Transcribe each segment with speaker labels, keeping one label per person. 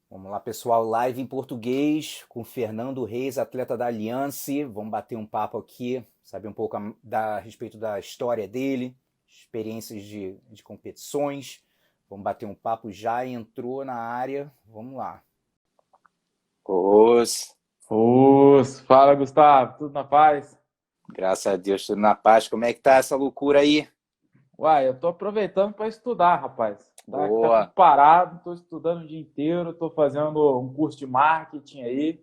Speaker 1: Vamos lá, pessoal. Live em português com Fernando Reis, atleta da Aliança. Vamos bater um papo aqui, saber um pouco a respeito da história dele, experiências de competições. Vamos bater um papo. Já entrou na área. Vamos lá.
Speaker 2: Os,
Speaker 3: Fala, Gustavo, tudo na paz?
Speaker 2: Graças a Deus, tudo na paz. Como é que tá essa loucura aí?
Speaker 3: Uai, eu tô aproveitando para estudar, rapaz. Tá tudo
Speaker 2: Boa.
Speaker 3: parado, tô estudando o dia inteiro, tô fazendo um curso de marketing aí,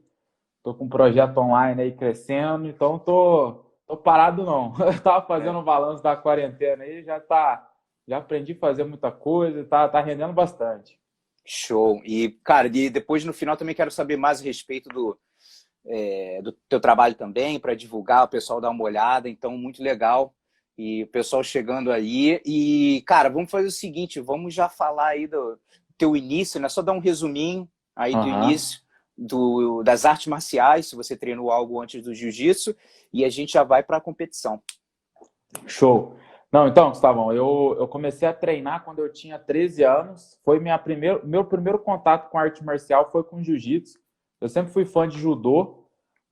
Speaker 3: tô com um projeto online aí crescendo, então tô parado não. Eu tava fazendo
Speaker 2: É,
Speaker 3: um balanço da quarentena aí, já aprendi a fazer muita coisa, tá rendendo bastante.
Speaker 2: show. E, cara, e depois no final também quero saber mais a respeito do teu trabalho também, para divulgar, o pessoal dar uma olhada. Então, muito legal. E o pessoal chegando aí. E, cara, vamos fazer o seguinte: vamos já falar aí do teu início, né? Só dar um resuminho aí do
Speaker 3: Aham.
Speaker 2: início das artes marciais, se você treinou algo antes do jiu-jitsu, e a gente já vai para a competição.
Speaker 3: Show. Não, então, Gustavão, eu comecei a treinar quando eu tinha 13 anos. Foi meu primeiro contato com arte marcial foi com jiu-jitsu. Eu sempre fui fã de judô,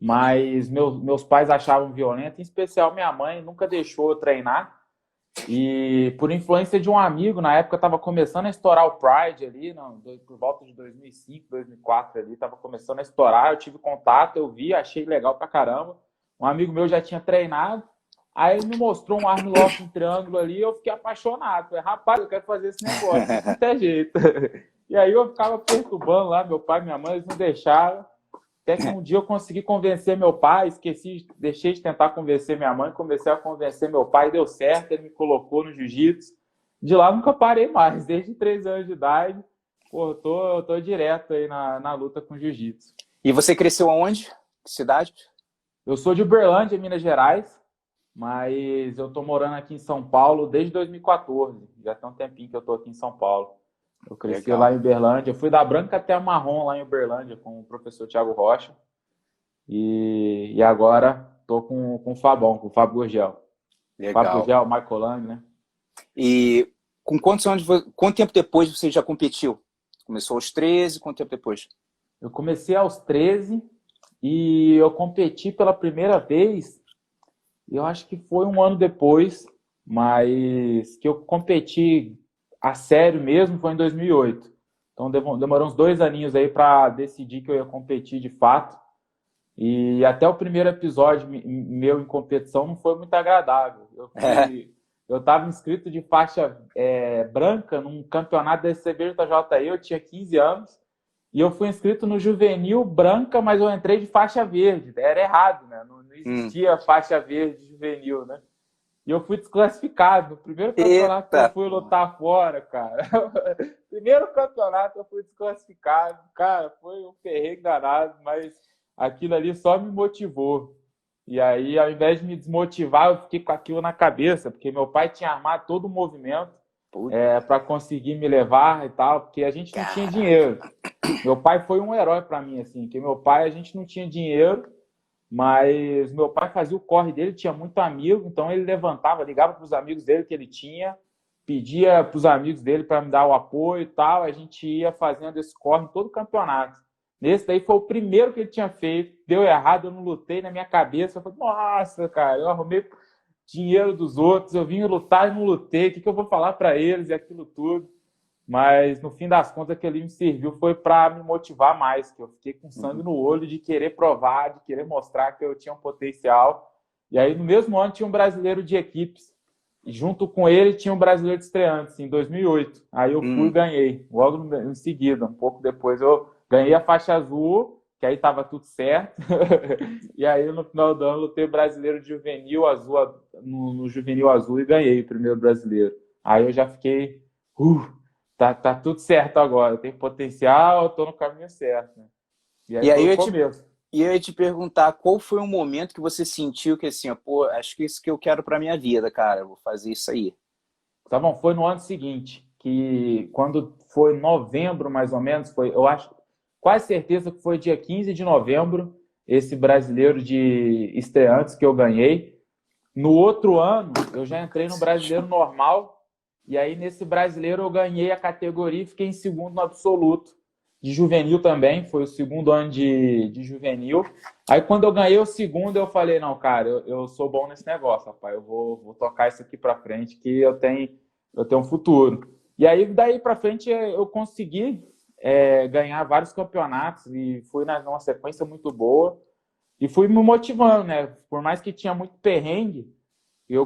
Speaker 3: mas meus pais achavam violento, em especial minha mãe nunca deixou eu treinar. E por influência de um amigo, na época estava começando a estourar o Pride ali, não, por volta de 2005, 2004 ali, estava começando a estourar. Eu tive contato, eu vi, achei legal pra caramba. Um amigo meu já tinha treinado. Aí ele me mostrou um armlock, um triângulo ali, e eu fiquei apaixonado. Falei, rapaz, eu quero fazer esse negócio de tudo é jeito. E aí eu ficava perturbando lá, meu pai e minha mãe, eles não deixaram. Até que um dia eu consegui convencer meu pai, deixei de tentar convencer minha mãe, comecei a convencer meu pai, deu certo, ele me colocou no jiu-jitsu. De lá nunca parei mais, desde 3 anos de idade. Pô, eu tô direto aí na luta com jiu-jitsu.
Speaker 2: E você cresceu aonde? Que cidade?
Speaker 3: Eu sou de Uberlândia, Minas Gerais, mas eu tô morando aqui em São Paulo desde 2014. Já tem um tempinho que eu tô aqui em São Paulo. Eu cresci lá
Speaker 2: Legal.
Speaker 3: em Uberlândia. Eu fui da branca até a marrom lá em Uberlândia com o professor Tiago Rocha. E agora tô com o Fabão, com o Fábio Gurgel. Fábio
Speaker 2: Legal.
Speaker 3: Gurgel, Michael Lang, né?
Speaker 2: E com quantos anos, quanto tempo depois você já competiu? Começou aos 13, quanto tempo depois?
Speaker 3: Eu comecei aos 13 e eu competi pela primeira vez, eu acho que foi um ano depois, mas que eu competi a sério mesmo foi em 2008. Então demorou uns 2 aninhos aí para decidir que eu ia competir de fato. E até o primeiro episódio meu em competição não foi muito agradável. Eu estava inscrito de faixa branca num campeonato da CBJJE, eu tinha 15 anos, e eu fui inscrito no juvenil branca, mas eu entrei de faixa verde. Era errado, né? Não
Speaker 2: Hum.
Speaker 3: existia faixa verde juvenil, né? E eu fui desclassificado no primeiro campeonato que eu
Speaker 2: Eita!
Speaker 3: fui lutar fora, cara. Primeiro campeonato eu fui desclassificado. Cara, foi um perrengue danado, mas aquilo ali só me motivou. E aí, ao invés de me desmotivar, eu fiquei com aquilo na cabeça, porque meu pai tinha armado todo o movimento
Speaker 2: Puta,
Speaker 3: para conseguir me levar e tal, porque a gente não tinha
Speaker 2: caraca.
Speaker 3: dinheiro. Meu pai foi um herói para mim, assim, porque meu pai a gente não tinha dinheiro, mas meu pai fazia o corre dele, tinha muito amigo, então ele levantava, ligava para os amigos dele que ele tinha, pedia para os amigos dele para me dar o apoio e tal. A gente ia fazendo esse corre em todo o campeonato. Nesse daí foi o primeiro que ele tinha feito, deu errado, eu não lutei na minha cabeça. Eu falei, nossa, cara, eu arrumei dinheiro dos outros, eu vim lutar e não lutei, o que eu vou falar para eles e aquilo tudo. Mas no fim das contas, aquele me serviu foi para me motivar mais, que eu fiquei com sangue
Speaker 2: Uhum.
Speaker 3: no olho de querer provar, de querer mostrar que eu tinha um potencial. E aí no mesmo ano tinha um brasileiro de equipes. E junto com ele tinha um brasileiro de estreantes em 2008. Aí eu fui e
Speaker 2: Hum.
Speaker 3: ganhei. Logo em seguida, um pouco depois eu ganhei a faixa azul, que aí estava tudo certo. E aí no final do ano eu lutei brasileiro de juvenil azul no juvenil azul e ganhei o primeiro brasileiro. Aí eu já fiquei tá tudo certo agora, tem potencial, estou no caminho certo, né? E aí
Speaker 2: E aí
Speaker 3: foi
Speaker 2: eu
Speaker 3: o
Speaker 2: ia te,
Speaker 3: começo.
Speaker 2: eu ia te perguntar qual foi o momento que você sentiu que assim, ó, pô, acho que é isso que eu quero pra minha vida, cara, eu vou fazer isso aí.
Speaker 3: Tá bom, foi no ano seguinte, que quando foi novembro, mais ou menos, eu acho, quase certeza que foi dia 15 de novembro, esse brasileiro de estreantes que eu ganhei. No outro ano, eu já entrei no brasileiro normal, e aí nesse brasileiro eu ganhei a categoria e fiquei em segundo no absoluto. de juvenil também, foi o segundo ano de juvenil. Aí quando eu ganhei o segundo, eu falei, não, cara, eu sou bom nesse negócio, rapaz, eu vou tocar isso aqui para frente, que eu tenho um futuro. E aí, daí para frente, eu consegui ganhar vários campeonatos e fui numa sequência muito boa. E fui me motivando, né? Por mais que tinha muito perrengue,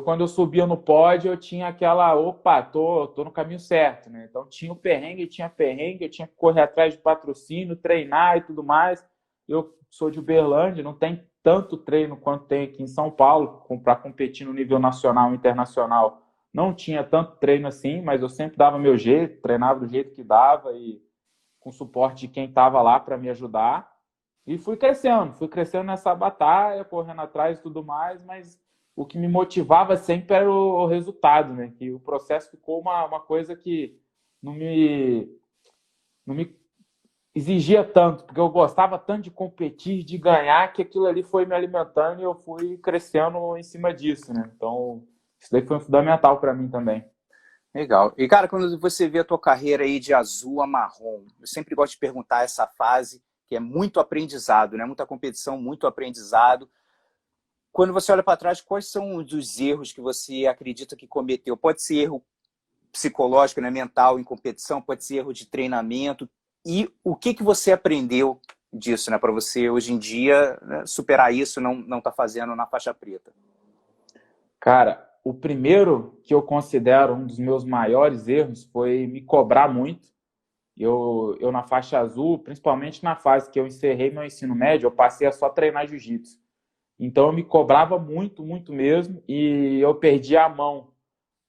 Speaker 3: quando eu subia no pódio, eu tinha aquela, opa, tô no caminho certo, né? Então tinha o perrengue, eu tinha que correr atrás de patrocínio, treinar e tudo mais. Eu sou de Uberlândia, não tem tanto treino quanto tem aqui em São Paulo, para competir no nível nacional e internacional. Não tinha tanto treino assim, mas eu sempre dava meu jeito, treinava do jeito que dava e com suporte de quem estava lá para me ajudar. E fui crescendo nessa batalha, correndo atrás e tudo mais, mas o que me motivava sempre era o resultado, né? Que o processo ficou uma coisa que não me exigia tanto, porque eu gostava tanto de competir, de ganhar, que aquilo ali foi me alimentando e eu fui crescendo em cima disso, né? Então, isso daí foi fundamental para mim também.
Speaker 2: Legal. E, cara, quando você vê a tua carreira aí de azul a marrom, eu sempre gosto de perguntar essa fase, que é muito aprendizado, né? Muita competição, muito aprendizado. Quando você olha para trás, quais são os erros que você acredita que cometeu? Pode ser erro psicológico, né, mental em competição, pode ser erro de treinamento. E o que você aprendeu disso, né, para você hoje em dia, né, superar isso, não tá fazendo na faixa preta?
Speaker 3: Cara, o primeiro que eu considero um dos meus maiores erros foi me cobrar muito. Eu na faixa azul, principalmente na fase que eu encerrei meu ensino médio, eu passei a só treinar jiu-jitsu. Então eu me cobrava muito, muito mesmo, e eu perdi a mão,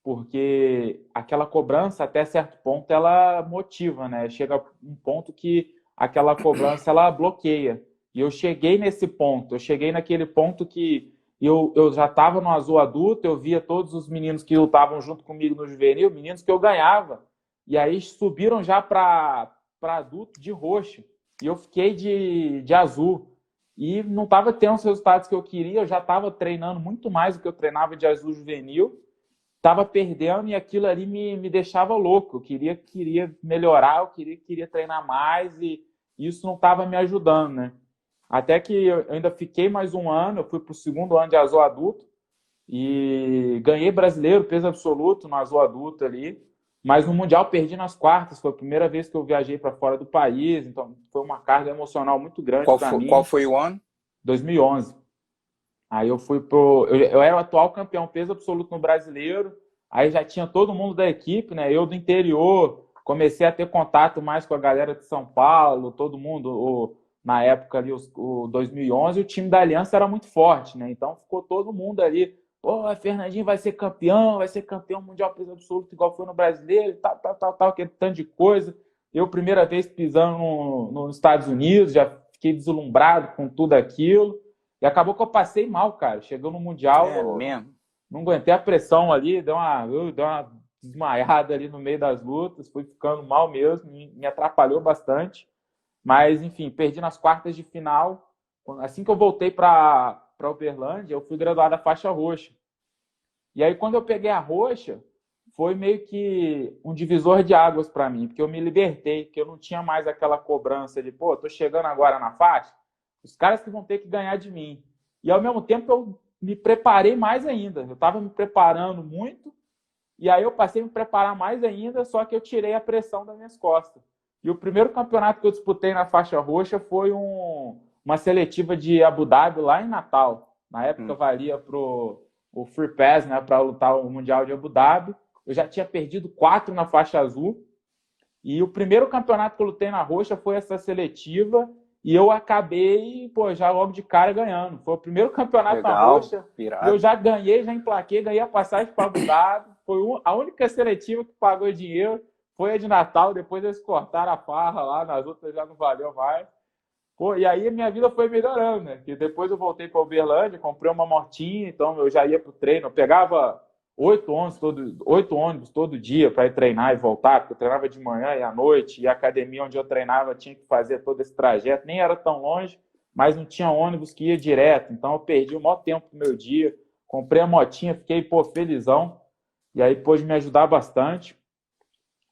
Speaker 3: porque aquela cobrança, até certo ponto, ela motiva, né? Chega um ponto que aquela cobrança, ela bloqueia. E eu cheguei naquele ponto que eu já estava no azul adulto, eu via todos os meninos que lutavam junto comigo no juvenil, meninos que eu ganhava, e aí subiram já para adulto de roxo, e eu fiquei de azul. E não estava tendo os resultados que eu queria, eu já estava treinando muito mais do que eu treinava de azul juvenil, estava perdendo e aquilo ali me deixava louco. Eu queria melhorar, eu queria treinar mais e isso não estava me ajudando, né? Até que eu ainda fiquei mais um ano, eu fui para o segundo ano de azul adulto e ganhei brasileiro, peso absoluto no azul adulto ali, mas no Mundial perdi nas quartas, foi a primeira vez que eu viajei para fora do país, então foi uma carga emocional muito grande para mim.
Speaker 2: Qual foi o ano?
Speaker 3: 2011. Aí eu fui eu era o atual campeão peso absoluto no brasileiro, aí já tinha todo mundo da equipe, né? Eu do interior, comecei a ter contato mais com a galera de São Paulo, todo mundo, na época ali, o 2011, o time da Aliança era muito forte, né? Então ficou todo mundo ali, pô, Fernandinho vai ser campeão mundial peso absoluto, igual foi no brasileiro, tal, aquele tanto de coisa. Eu, primeira vez pisando nos Estados Unidos, já fiquei deslumbrado com tudo aquilo. E acabou que eu passei mal, cara. Chegou no Mundial,
Speaker 2: mesmo?
Speaker 3: Não aguentei a pressão ali, deu uma desmaiada ali no meio das lutas, fui ficando mal mesmo, me atrapalhou bastante. Mas, enfim, perdi nas quartas de final. Assim que eu voltei para Uberlândia, eu fui graduado a faixa roxa. E aí, quando eu peguei a roxa, foi meio que um divisor de águas para mim, porque eu me libertei, porque eu não tinha mais aquela cobrança de, pô, tô chegando agora na faixa, os caras que vão ter que ganhar de mim. E, ao mesmo tempo, eu me preparei mais ainda. Eu estava me preparando muito, e aí eu passei a me preparar mais ainda, só que eu tirei a pressão das minhas costas. E o primeiro campeonato que eu disputei na faixa roxa foi uma seletiva de Abu Dhabi, lá em Natal. Na época, valia pro o Free Pass, né, para lutar o Mundial de Abu Dhabi. Eu já tinha perdido 4 na faixa azul. E o primeiro campeonato que eu lutei na roxa foi essa seletiva. E eu acabei, já logo de cara ganhando. Foi o primeiro campeonato na roxa. Eu já ganhei, já emplaquei, ganhei a passagem para Abu Dhabi. Foi a única seletiva que pagou dinheiro. Foi a de Natal. Depois eles cortaram a farra lá, nas outras já não valeu mais. E aí a minha vida foi melhorando, né? Porque depois eu voltei para Uberlândia, comprei uma motinha, então eu já ia para o treino. Eu pegava 8 ônibus todo dia para ir treinar e voltar, porque eu treinava de manhã e à noite, e a academia onde eu treinava tinha que fazer todo esse trajeto, nem era tão longe, mas não tinha ônibus que ia direto, então eu perdi o maior tempo do meu dia, comprei a motinha, fiquei, felizão, e aí pôde me ajudar bastante.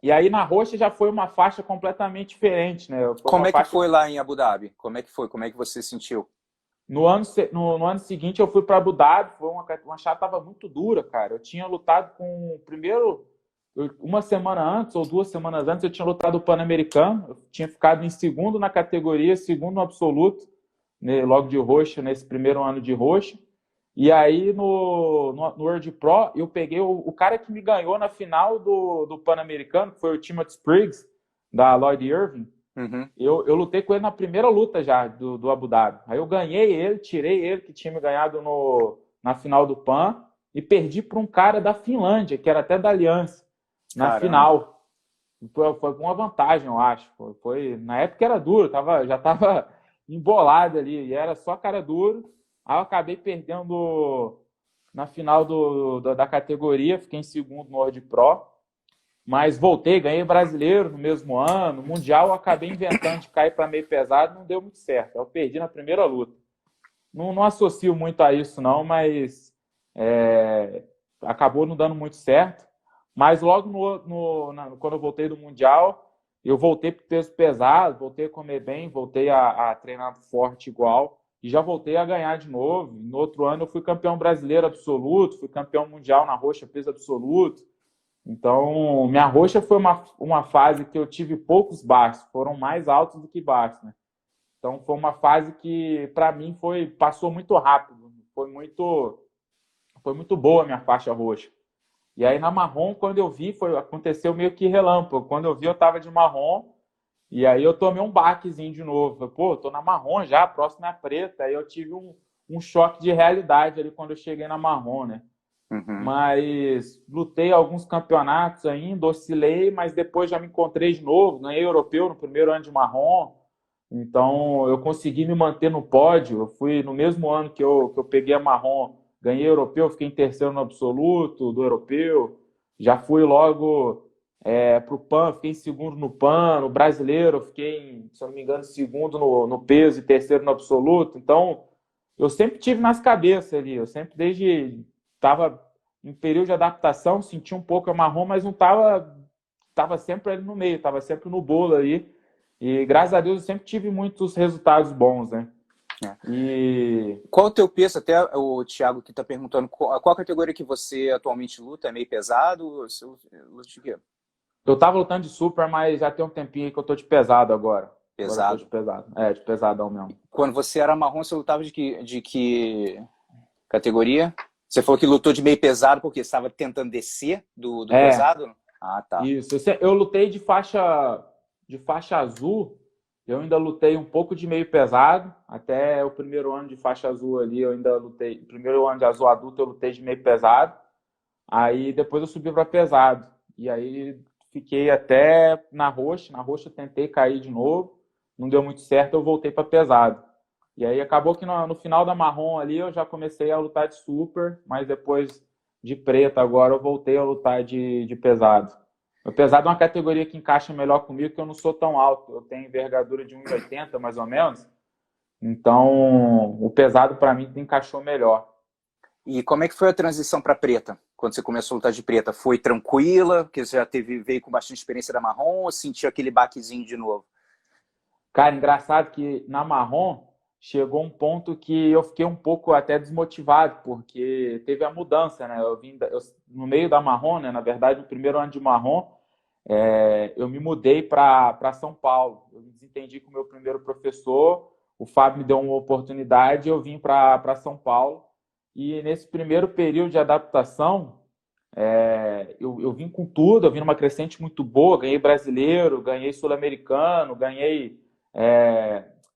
Speaker 3: E aí na roxa já foi uma faixa completamente diferente, né? Foi
Speaker 2: Como
Speaker 3: uma
Speaker 2: é que
Speaker 3: faixa...
Speaker 2: foi lá em Abu Dhabi? Como é que foi? Como é que você sentiu?
Speaker 3: No ano seguinte eu fui para Abu Dhabi, foi uma chave estava muito dura, cara. Eu tinha lutado com primeiro uma semana antes ou 2 semanas antes eu tinha lutado o Pan-Americano, eu tinha ficado em segundo na categoria, segundo no absoluto, né, logo de roxa nesse primeiro ano de roxa. E aí no World Pro eu peguei o cara que me ganhou na final do Pan-Americano, que foi o Timothy Spriggs da Lloyd Irving.
Speaker 2: Uhum.
Speaker 3: Eu lutei com ele na primeira luta já do Abu Dhabi. Aí eu ganhei ele, tirei ele, que tinha me ganhado na final do PAN, e perdi para um cara da Finlândia, que era até da Aliança, na
Speaker 2: Caramba.
Speaker 3: final. Foi com uma vantagem, eu acho. Na época era duro, já estava embolado ali, e era só cara duro. Aí eu acabei perdendo na final da categoria, fiquei em segundo no World Pro. Mas voltei, ganhei brasileiro no mesmo ano. Mundial eu acabei inventando de cair para meio pesado, não deu muito certo. Eu perdi na primeira luta. Não associo muito a isso, não, mas acabou não dando muito certo. Mas logo quando eu voltei do Mundial, eu voltei para o peso pesado, voltei a comer bem, voltei a treinar forte igual. E já voltei a ganhar de novo. No outro ano eu fui campeão brasileiro absoluto, fui campeão mundial na roxa peso absoluto. Então, minha roxa foi uma fase que eu tive poucos baixos, foram mais altos do que baixos, né? Então, foi uma fase que, para mim, passou muito rápido. Foi muito boa a minha faixa roxa. E aí, na marrom, quando eu vi, aconteceu meio que relâmpago. Quando eu vi, eu estava de marrom, e aí eu tomei um baquezinho de novo. Falei, pô, tô na marrom já, próximo é a preta. Aí eu tive um choque de realidade ali quando eu cheguei na marrom, né?
Speaker 2: Uhum.
Speaker 3: Mas lutei alguns campeonatos ainda, oscilei, mas depois já me encontrei de novo, ganhei europeu no primeiro ano de marrom, então eu consegui me manter no pódio. Eu fui no mesmo ano que eu peguei a marrom, ganhei europeu, fiquei em terceiro no absoluto do europeu, já fui logo para o PAN, fiquei em segundo no PAN, no brasileiro, fiquei, se eu não me engano, segundo no peso e terceiro no absoluto. Então eu sempre tive nas cabeças ali, eu sempre estava em período de adaptação, senti um pouco a marrom, mas não estava sempre ali no meio, estava sempre no bolo aí. E graças a Deus eu sempre tive muitos resultados bons, né? E
Speaker 2: Qual o teu peso? Até o Thiago que está perguntando qual categoria que você atualmente luta? É meio pesado? Você luta de quê?
Speaker 3: eu estava lutando de super, mas já tem um tempinho que eu tô de pesado agora.
Speaker 2: Pesado?
Speaker 3: Agora eu tô de pesado. De pesadão mesmo.
Speaker 2: Quando você era marrom, você lutava de que categoria? Você falou que lutou de meio pesado porque estava tentando descer do pesado? Ah, tá.
Speaker 3: Isso. Eu lutei de faixa azul. Eu ainda lutei um pouco de meio pesado. Até o primeiro ano de faixa azul ali, eu ainda lutei. Primeiro ano de azul adulto, eu lutei de meio pesado. Aí depois eu subi para pesado. E aí fiquei até na roxa. Na roxa eu tentei cair de novo. Não deu muito certo, eu voltei para pesado. E aí acabou que no final da marrom ali eu já comecei a lutar de super, mas depois de preta agora eu voltei a lutar de pesado. O pesado é uma categoria que encaixa melhor comigo, porque eu não sou tão alto. Eu tenho envergadura de 1,80 mais ou menos. Então o pesado para mim encaixou melhor.
Speaker 2: E como é que foi a transição para preta? Quando você começou a lutar de preta, foi tranquila? Porque você já veio com bastante experiência da marrom ou sentiu aquele baquezinho de novo?
Speaker 3: Cara, engraçado que na marrom chegou um ponto que eu fiquei um pouco até desmotivado, porque teve a mudança, né? No meio da marrom, né? Na verdade, no primeiro ano de marrom, eu me mudei para São Paulo. Eu me desentendi com o meu primeiro professor, o Fábio me deu uma oportunidade e eu vim para São Paulo. E nesse primeiro período de adaptação, eu vim com tudo, eu vim numa crescente muito boa, ganhei brasileiro, ganhei sul-americano,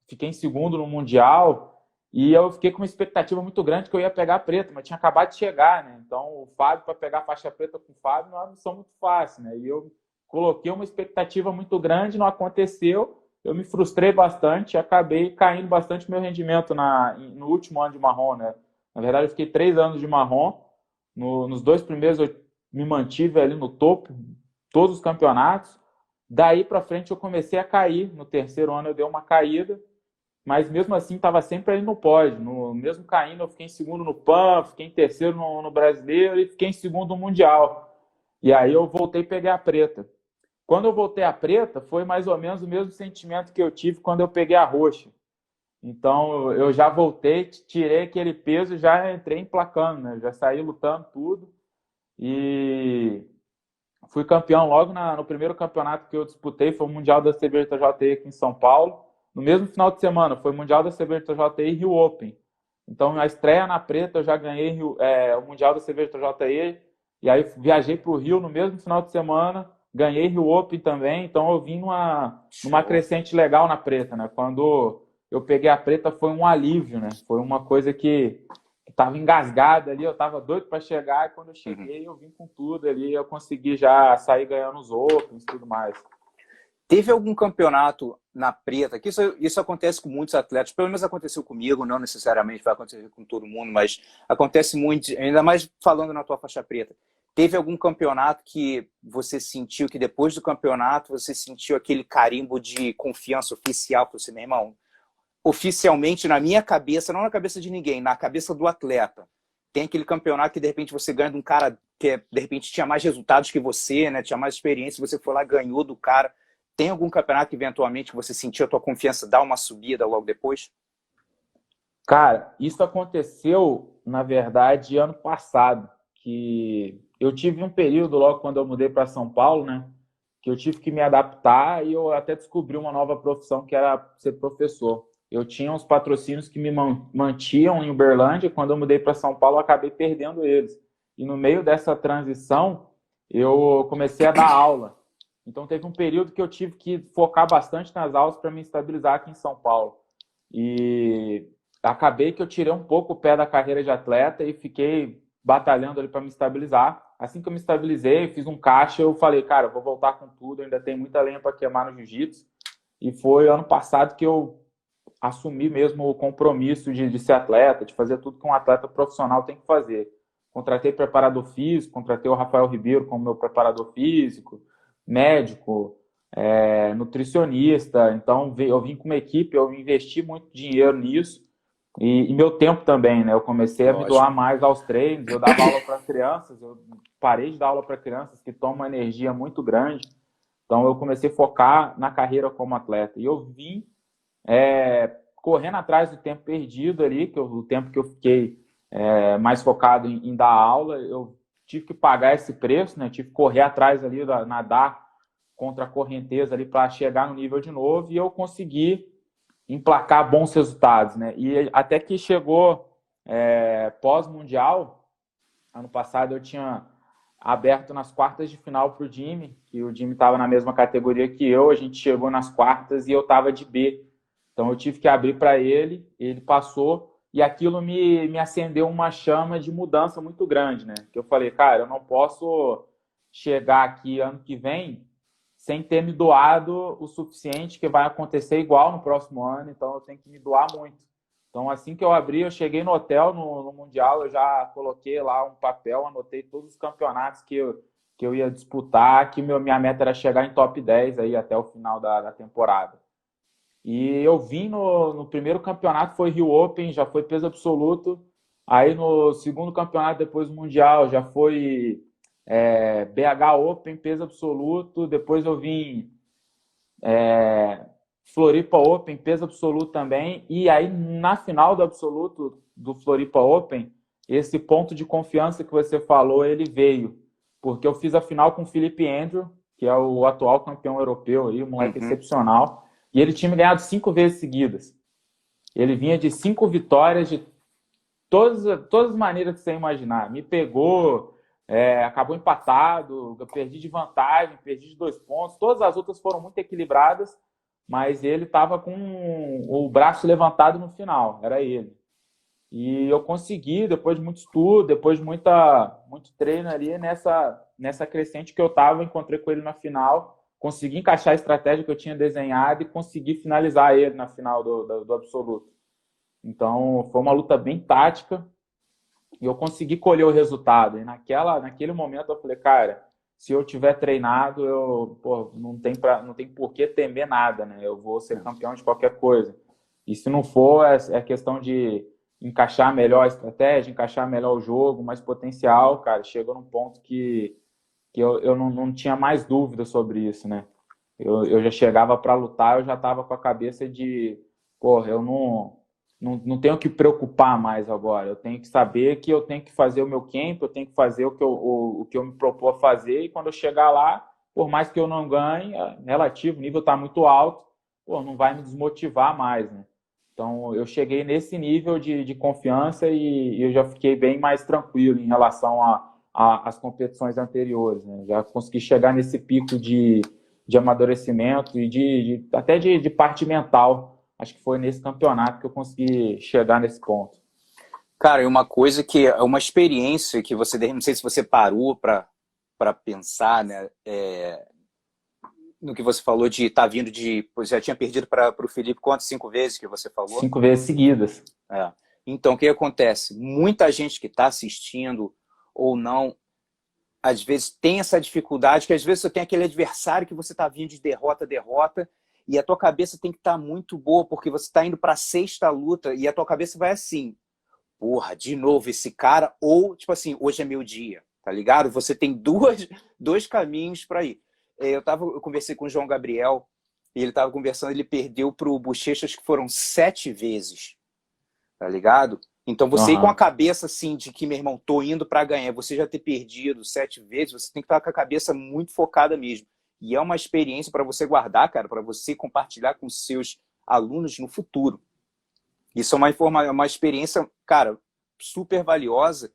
Speaker 3: fiquei em segundo no Mundial, e eu fiquei com uma expectativa muito grande que eu ia pegar a preta, mas tinha acabado de chegar, né? Então, o Fábio, para pegar a faixa preta com o Fábio, não é uma missão muito fácil, né? E eu coloquei uma expectativa muito grande, não aconteceu, eu me frustrei bastante, acabei caindo bastante meu rendimento no último ano de marrom, né? Na verdade, eu fiquei 3 anos de marrom, nos 2 primeiros eu me mantive ali no topo, todos os campeonatos. Daí para frente eu comecei a cair. No terceiro ano eu dei uma caída, mas mesmo assim estava sempre ali no pódio. Mesmo caindo, eu fiquei em segundo no PAN, fiquei em terceiro no brasileiro e fiquei em segundo no Mundial. E aí eu voltei a pegar a preta. quando eu voltei a preta, foi mais ou menos o mesmo sentimento que eu tive quando eu peguei a roxa. Então, eu já voltei, tirei aquele peso e já entrei emplacando, né? Já saí lutando tudo. E fui campeão logo no primeiro campeonato que eu disputei, foi o Mundial da CBJJI aqui em São Paulo. No mesmo final de semana, foi o Mundial da CBJJI e Rio Open. Então, na estreia na preta, eu já ganhei o Mundial da CBJJI. E aí, viajei para o Rio no mesmo final de semana, ganhei Rio Open também. Então, eu vim numa crescente legal na preta, né? Quando eu peguei a preta, foi um alívio, né? Foi uma coisa que estava engasgada ali, eu estava doido para chegar, e quando eu cheguei, eu vim com tudo ali, eu consegui já sair ganhando os Opens e tudo mais.
Speaker 2: Teve algum campeonato na preta, que isso acontece com muitos atletas, pelo menos aconteceu comigo, não necessariamente vai acontecer com todo mundo, mas acontece muito, ainda mais falando na tua faixa preta. Teve algum campeonato que você sentiu que depois do campeonato você sentiu aquele carimbo de confiança oficial para você, meu irmão? Oficialmente, na minha cabeça, não na cabeça de ninguém, na cabeça do atleta. Tem aquele campeonato que de repente você ganha de um cara que de repente tinha mais resultados que você, né? Tinha mais experiência, você foi lá, ganhou do cara. Tem algum campeonato que eventualmente você sentiu a tua confiança dar uma subida logo depois?
Speaker 3: Cara, isso aconteceu, na verdade, ano passado, que eu tive um período logo quando eu mudei para São Paulo, né? Que eu tive que me adaptar e eu até descobri uma nova profissão que era ser professor. Eu tinha uns patrocínios que me mantinham em Uberlândia. Quando eu mudei para São Paulo, eu acabei perdendo eles. E no meio dessa transição, eu comecei a dar aula. Então, teve um período que eu tive que focar bastante nas aulas para me estabilizar aqui em São Paulo. E acabei que eu tirei um pouco o pé da carreira de atleta e fiquei batalhando ali para me estabilizar. Assim que eu me estabilizei, fiz um caixa, eu falei, cara, eu vou voltar com tudo, ainda tem muita lenha para queimar no jiu-jitsu. E foi ano passado que eu assumi mesmo o compromisso de ser atleta, de fazer tudo que um atleta profissional tem que fazer. Contratei preparador físico, contratei o Rafael Ribeiro como meu preparador físico, médico, nutricionista. Então, eu vim com uma equipe, eu investi muito dinheiro nisso e meu tempo também, né? Eu comecei a me doar mais aos treinos, eu dava aula para crianças, eu parei de dar aula para crianças que tomam uma energia muito grande. Então, eu comecei a focar na carreira como atleta. E eu vim correndo atrás do tempo perdido ali, o tempo que eu fiquei mais focado em dar aula, eu tive que pagar esse preço, né? Tive que correr atrás ali, nadar contra a correnteza ali para chegar no nível de novo, e eu consegui emplacar bons resultados, né? E até que chegou pós-mundial, ano passado eu tinha aberto nas quartas de final para o Jimmy, que o Jimmy estava na mesma categoria que eu, a gente chegou nas quartas e eu estava de B. Então eu tive que abrir para ele, ele passou, e aquilo me acendeu uma chama de mudança muito grande, né? Que eu falei, cara, eu não posso chegar aqui ano que vem sem ter me doado o suficiente, que vai acontecer igual no próximo ano, então eu tenho que me doar muito. Então, assim que eu abri, eu cheguei no hotel, no Mundial, eu já coloquei lá um papel, anotei todos os campeonatos que eu ia disputar, que minha meta era chegar em top 10 aí até o final da temporada. E eu vim no primeiro campeonato, foi Rio Open, já foi peso absoluto. Aí no segundo campeonato, depois do Mundial, já foi BH Open, peso absoluto. Depois eu vim Floripa Open, peso absoluto também. E aí na final do absoluto do Floripa Open, esse ponto de confiança que você falou, ele veio. Porque eu fiz a final com o Felipe Andrew, que é o atual campeão europeu, aí, um moleque excepcional. E ele tinha me ganhado 5 vezes seguidas. Ele vinha de 5 vitórias de todas as maneiras que você imaginar. Me pegou, acabou empatado, eu perdi de vantagem, perdi de 2 pontos. Todas as outras foram muito equilibradas, mas ele estava com o braço levantado no final, era ele. E eu consegui, depois de muito estudo, depois de muito treino ali, nessa crescente que eu estava, encontrei com ele na final, consegui encaixar a estratégia que eu tinha desenhado e consegui finalizar ele na final do absoluto. Então, foi uma luta bem tática e eu consegui colher o resultado. E naquele momento eu falei, cara, se eu tiver treinado, não tem por que temer nada, né? Eu vou ser campeão de qualquer coisa. E se não for, é questão de encaixar melhor a estratégia, encaixar melhor o jogo, mais potencial, cara. Chegou num ponto que que eu não tinha mais dúvida sobre isso, né? Eu já chegava para lutar, eu já estava com a cabeça de, pô, eu não tenho que preocupar mais agora. Eu tenho que saber que eu tenho que fazer o meu camp, eu tenho que fazer o que eu me propor a fazer, e quando eu chegar lá, por mais que eu não ganhe, é relativo, o nível está muito alto, pô, não vai me desmotivar mais, né? Então, eu cheguei nesse nível de confiança e eu já fiquei bem mais tranquilo em relação às competições anteriores, né? Já consegui chegar nesse pico de amadurecimento e até de parte mental. Acho que foi nesse campeonato que eu consegui chegar nesse ponto.
Speaker 2: Cara, e uma coisa que é uma experiência que você, não sei se você parou para pensar, né? No que você falou de estar vindo de. Você já tinha perdido para o Felipe quantas? 5 vezes que você falou?
Speaker 3: 5 vezes seguidas.
Speaker 2: É. Então, o que acontece? Muita gente que está assistindo ou não, às vezes tem essa dificuldade, que às vezes você tem aquele adversário que você está vindo de derrota, e a tua cabeça tem que estar muito boa, porque você está indo para a 6ª luta e a tua cabeça vai assim, porra, de novo esse cara, ou tipo assim, hoje é meu dia, tá ligado? Você tem dois caminhos para ir. Eu conversei com o João Gabriel, e ele estava conversando, ele perdeu pro Bochechas, que foram 7 vezes, tá ligado? Então você ir com a cabeça assim, de que, meu irmão, tô indo para ganhar, você já ter perdido 7 vezes, você tem que estar com a cabeça muito focada mesmo. E é uma experiência para você guardar, cara, para você compartilhar com seus alunos no futuro. Isso é uma experiência, cara, super valiosa,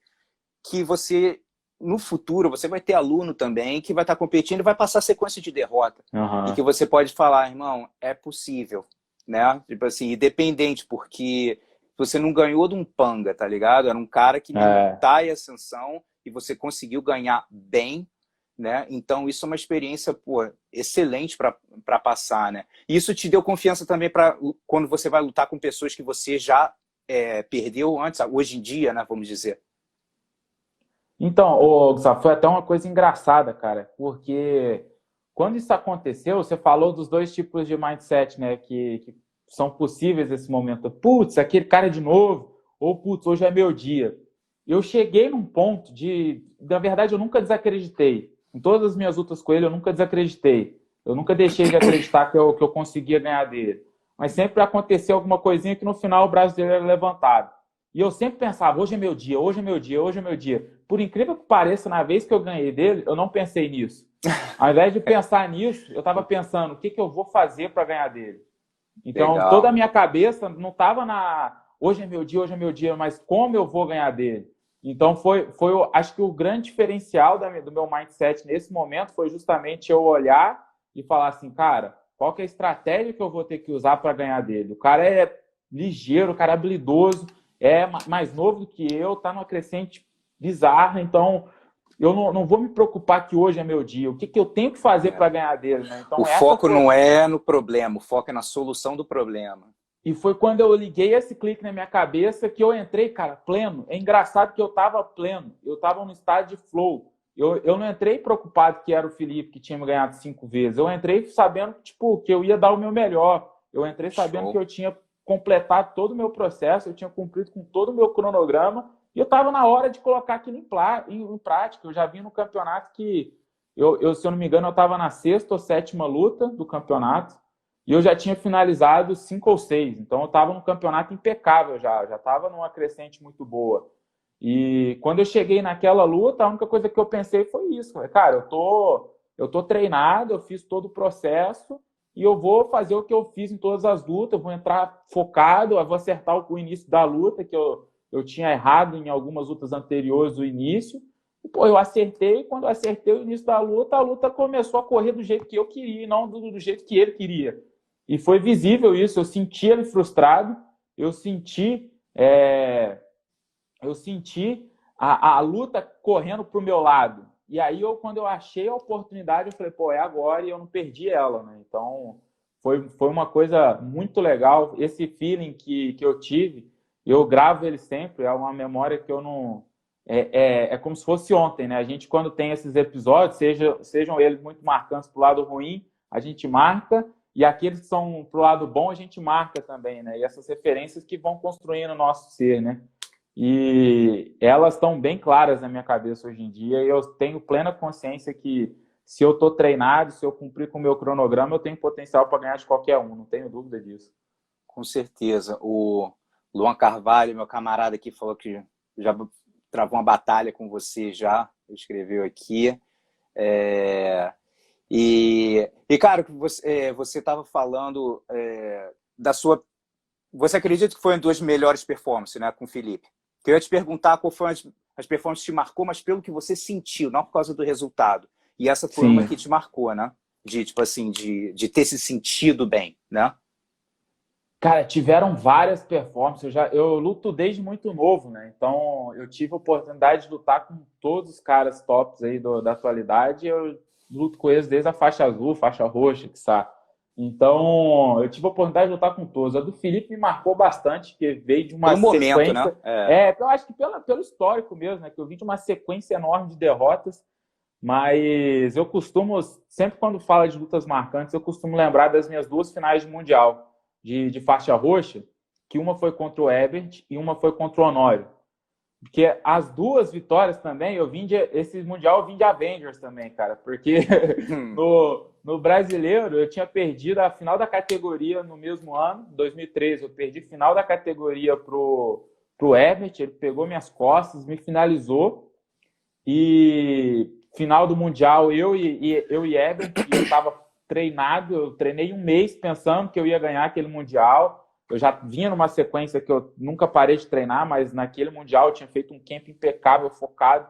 Speaker 2: que você, no futuro, você vai ter aluno também que vai estar competindo e vai passar sequência de derrota. E que você pode falar, irmão, é possível, né? Tipo assim, independente, porque você não ganhou de um panga, tá ligado? Era um cara que tá em ascensão e você conseguiu ganhar bem, né? Então isso é uma experiência, pô, excelente para passar, né? E isso te deu confiança também para quando você vai lutar com pessoas que você já perdeu antes, hoje em dia, né? Vamos dizer.
Speaker 3: Então, Gustavo, foi até uma coisa engraçada, cara, porque quando isso aconteceu, você falou dos 2 tipos de mindset, né, que são possíveis nesse momento. Putz, aquele cara de novo, ou putz, hoje é meu dia. Eu cheguei num ponto na verdade, eu nunca desacreditei. Em todas as minhas lutas com ele, eu nunca desacreditei. Eu nunca deixei de acreditar que eu conseguia ganhar dele. Mas sempre aconteceu alguma coisinha que no final o braço dele era levantado. E eu sempre pensava, hoje é meu dia, hoje é meu dia, hoje é meu dia. Por incrível que pareça, na vez que eu ganhei dele, eu não pensei nisso. Ao invés de pensar nisso, eu estava pensando, o que eu vou fazer para ganhar dele? Então,
Speaker 2: Legal.
Speaker 3: toda a minha cabeça não estava hoje é meu dia, mas como eu vou ganhar dele? Então, acho que o grande diferencial do meu mindset nesse momento foi justamente eu olhar e falar assim, cara, qual que é a estratégia que eu vou ter que usar para ganhar dele? O cara é ligeiro, o cara é habilidoso, é mais novo do que eu, tá numa crescente bizarra, então eu não vou me preocupar que hoje é meu dia. O que eu tenho que fazer para ganhar dele, né? Então,
Speaker 2: o foco não é no problema, o foco é na solução do problema.
Speaker 3: E foi quando eu liguei esse clique na minha cabeça que eu entrei, cara, pleno. É engraçado que eu tava pleno. Eu tava no estado de flow. Eu não entrei preocupado que era o Felipe que tinha me ganhado 5 vezes. Eu entrei sabendo tipo, que eu ia dar o meu melhor. Eu entrei sabendo que eu tinha completado todo o meu processo, eu tinha cumprido com todo o meu cronograma e eu estava na hora de colocar aquilo em prática. Eu já vi no campeonato que, se eu não me engano, eu estava na 6ª ou 7ª luta do campeonato e eu já tinha finalizado 5 ou 6. Então eu estava no campeonato impecável já estava numa crescente muito boa. E quando eu cheguei naquela luta, a única coisa que eu pensei foi isso. Cara, eu tô treinado, eu fiz todo o processo e eu vou fazer o que eu fiz em todas as lutas, eu vou entrar focado, eu vou acertar o início da luta, que eu tinha errado em algumas lutas anteriores o início. E, pô, eu acertei, e quando eu acertei o início da luta, a luta começou a correr do jeito que eu queria e não do jeito que ele queria. E foi visível isso, eu senti ele frustrado, eu senti a luta correndo para o meu lado. E aí, quando eu achei a oportunidade, eu falei, pô, é agora, e eu não perdi ela, né? Então, foi uma coisa muito legal. Esse feeling que eu tive, eu gravo ele sempre, é uma memória que eu não... É como se fosse ontem, né? A gente, quando tem esses episódios, sejam eles muito marcantes pro lado ruim, a gente marca, e aqueles que são pro lado bom, a gente marca também, né? E essas referências que vão construindo o nosso ser, né? e elas estão bem claras na minha cabeça hoje em dia, e eu tenho plena consciência que se eu estou treinado, se eu cumprir com o meu cronograma, eu tenho potencial para ganhar de qualquer um, não tenho dúvida disso.
Speaker 2: Com certeza. O Luan Carvalho, meu camarada aqui, falou que já travou uma batalha com você já, escreveu aqui. Cara, você estava falando da sua... Você acredita que foi uma das melhores performances, né, com o Felipe? Que eu ia te perguntar qual foi as performances que te marcou, mas pelo que você sentiu, não por causa do resultado. E essa foi uma que te marcou, né? De, tipo assim, de ter se sentido bem, né?
Speaker 3: Cara, tiveram várias performances. Eu luto desde muito novo, né? Então, eu tive a oportunidade de lutar com todos os caras tops aí da atualidade. Eu luto com eles desde a faixa azul, faixa roxa, que sabe? Então, eu tive a oportunidade de lutar com todos. A do Felipe me marcou bastante, porque veio de uma
Speaker 2: pelo
Speaker 3: sequência...
Speaker 2: momento, né?
Speaker 3: Eu acho que pelo histórico mesmo, né? Que eu vim de uma sequência enorme de derrotas. Mas eu costumo, sempre quando falo de lutas marcantes, eu costumo lembrar das minhas 2 finais de Mundial de faixa roxa, que uma foi contra o Ebert e uma foi contra o Honório. Porque as 2 vitórias também, esse Mundial eu vim de Avengers também, cara. Porque no brasileiro eu tinha perdido a final da categoria no mesmo ano, 2013. Eu perdi final da categoria pro Ebert, ele pegou minhas costas, me finalizou. E final do Mundial, eu e Ebert, eu estava treinado, eu treinei um mês pensando que eu ia ganhar aquele Mundial. Eu já vinha numa sequência que eu nunca parei de treinar, mas naquele Mundial eu tinha feito um camp impecável, focado.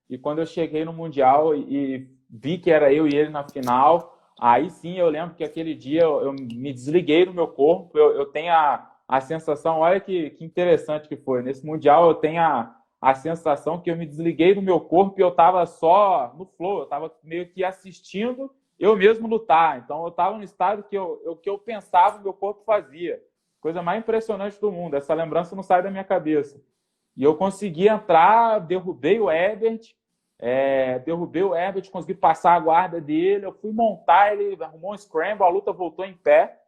Speaker 3: E quando eu cheguei no Mundial e vi que era eu e ele na final, aí sim eu lembro que aquele dia eu me desliguei do meu corpo. Eu tenho a sensação, olha que interessante que foi. Nesse Mundial eu tenho a sensação que eu me desliguei do meu corpo e eu estava só no flow, eu estava meio que assistindo eu mesmo lutar. Então eu estava no estado que eu pensava, o meu corpo fazia. Coisa mais impressionante do mundo. Essa lembrança não sai da minha cabeça. E eu consegui entrar, derrubei o Ebert, consegui passar a guarda dele, eu fui montar, ele arrumou um scramble, a luta voltou em pé.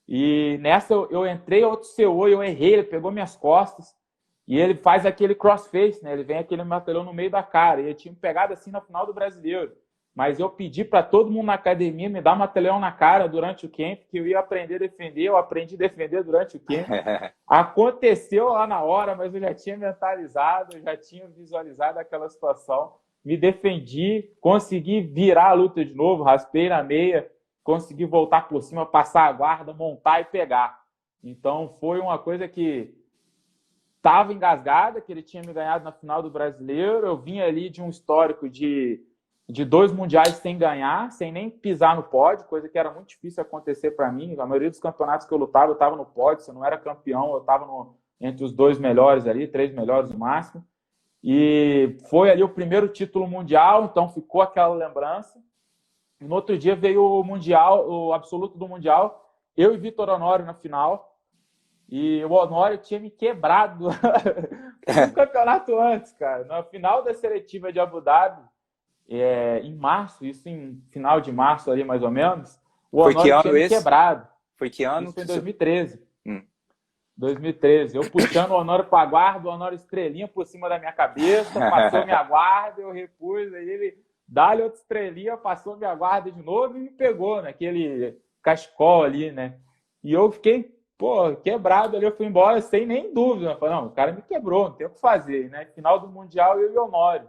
Speaker 3: E nessa eu entrei, outro CO, eu errei, ele pegou minhas costas. E ele faz aquele crossface, né? Ele vem aquele matelão no meio da cara. E ele tinha me pegado assim na final do Brasileiro. Mas eu pedi para todo mundo na academia me dar matelão na cara durante o camp, que eu ia aprender a defender. Eu aprendi a defender durante o camp. Aconteceu lá na hora, mas eu já tinha mentalizado, eu já tinha visualizado aquela situação. Me defendi, consegui virar a luta de novo, raspei na meia, consegui voltar por cima, passar a guarda, montar e pegar. Então foi uma coisa que estava engasgada, que ele tinha me ganhado na final do Brasileiro. Eu vinha ali de um histórico de 2 mundiais sem ganhar, sem nem pisar no pódio, coisa que era muito difícil acontecer para mim. A maioria dos campeonatos que eu lutava, eu estava no pódio. Se eu não era campeão, eu estava entre os 2 melhores ali, 3 melhores no máximo. E foi ali o primeiro título mundial, então ficou aquela lembrança. E no outro dia veio o mundial, o absoluto do mundial, eu e Vitor Honório na final. E o Honório tinha me quebrado no campeonato antes, cara. Na final da seletiva de Abu Dhabi, em março, isso em final de março ali mais ou menos, o Honório tinha me quebrado.
Speaker 2: Foi que ano?
Speaker 3: Isso foi em 2013. 2013. Eu puxando o Honório para a guarda, o Honório estrelinha por cima da minha cabeça, passou minha guarda, eu repus, aí ele dá-lhe outra estrelinha, passou minha guarda de novo e me pegou naquele cachecol ali, né? E eu fiquei quebrado ali, eu fui embora sem nem dúvida. Eu falei, não, o cara me quebrou, não tem o que fazer, né? Final do Mundial, eu e o Honório.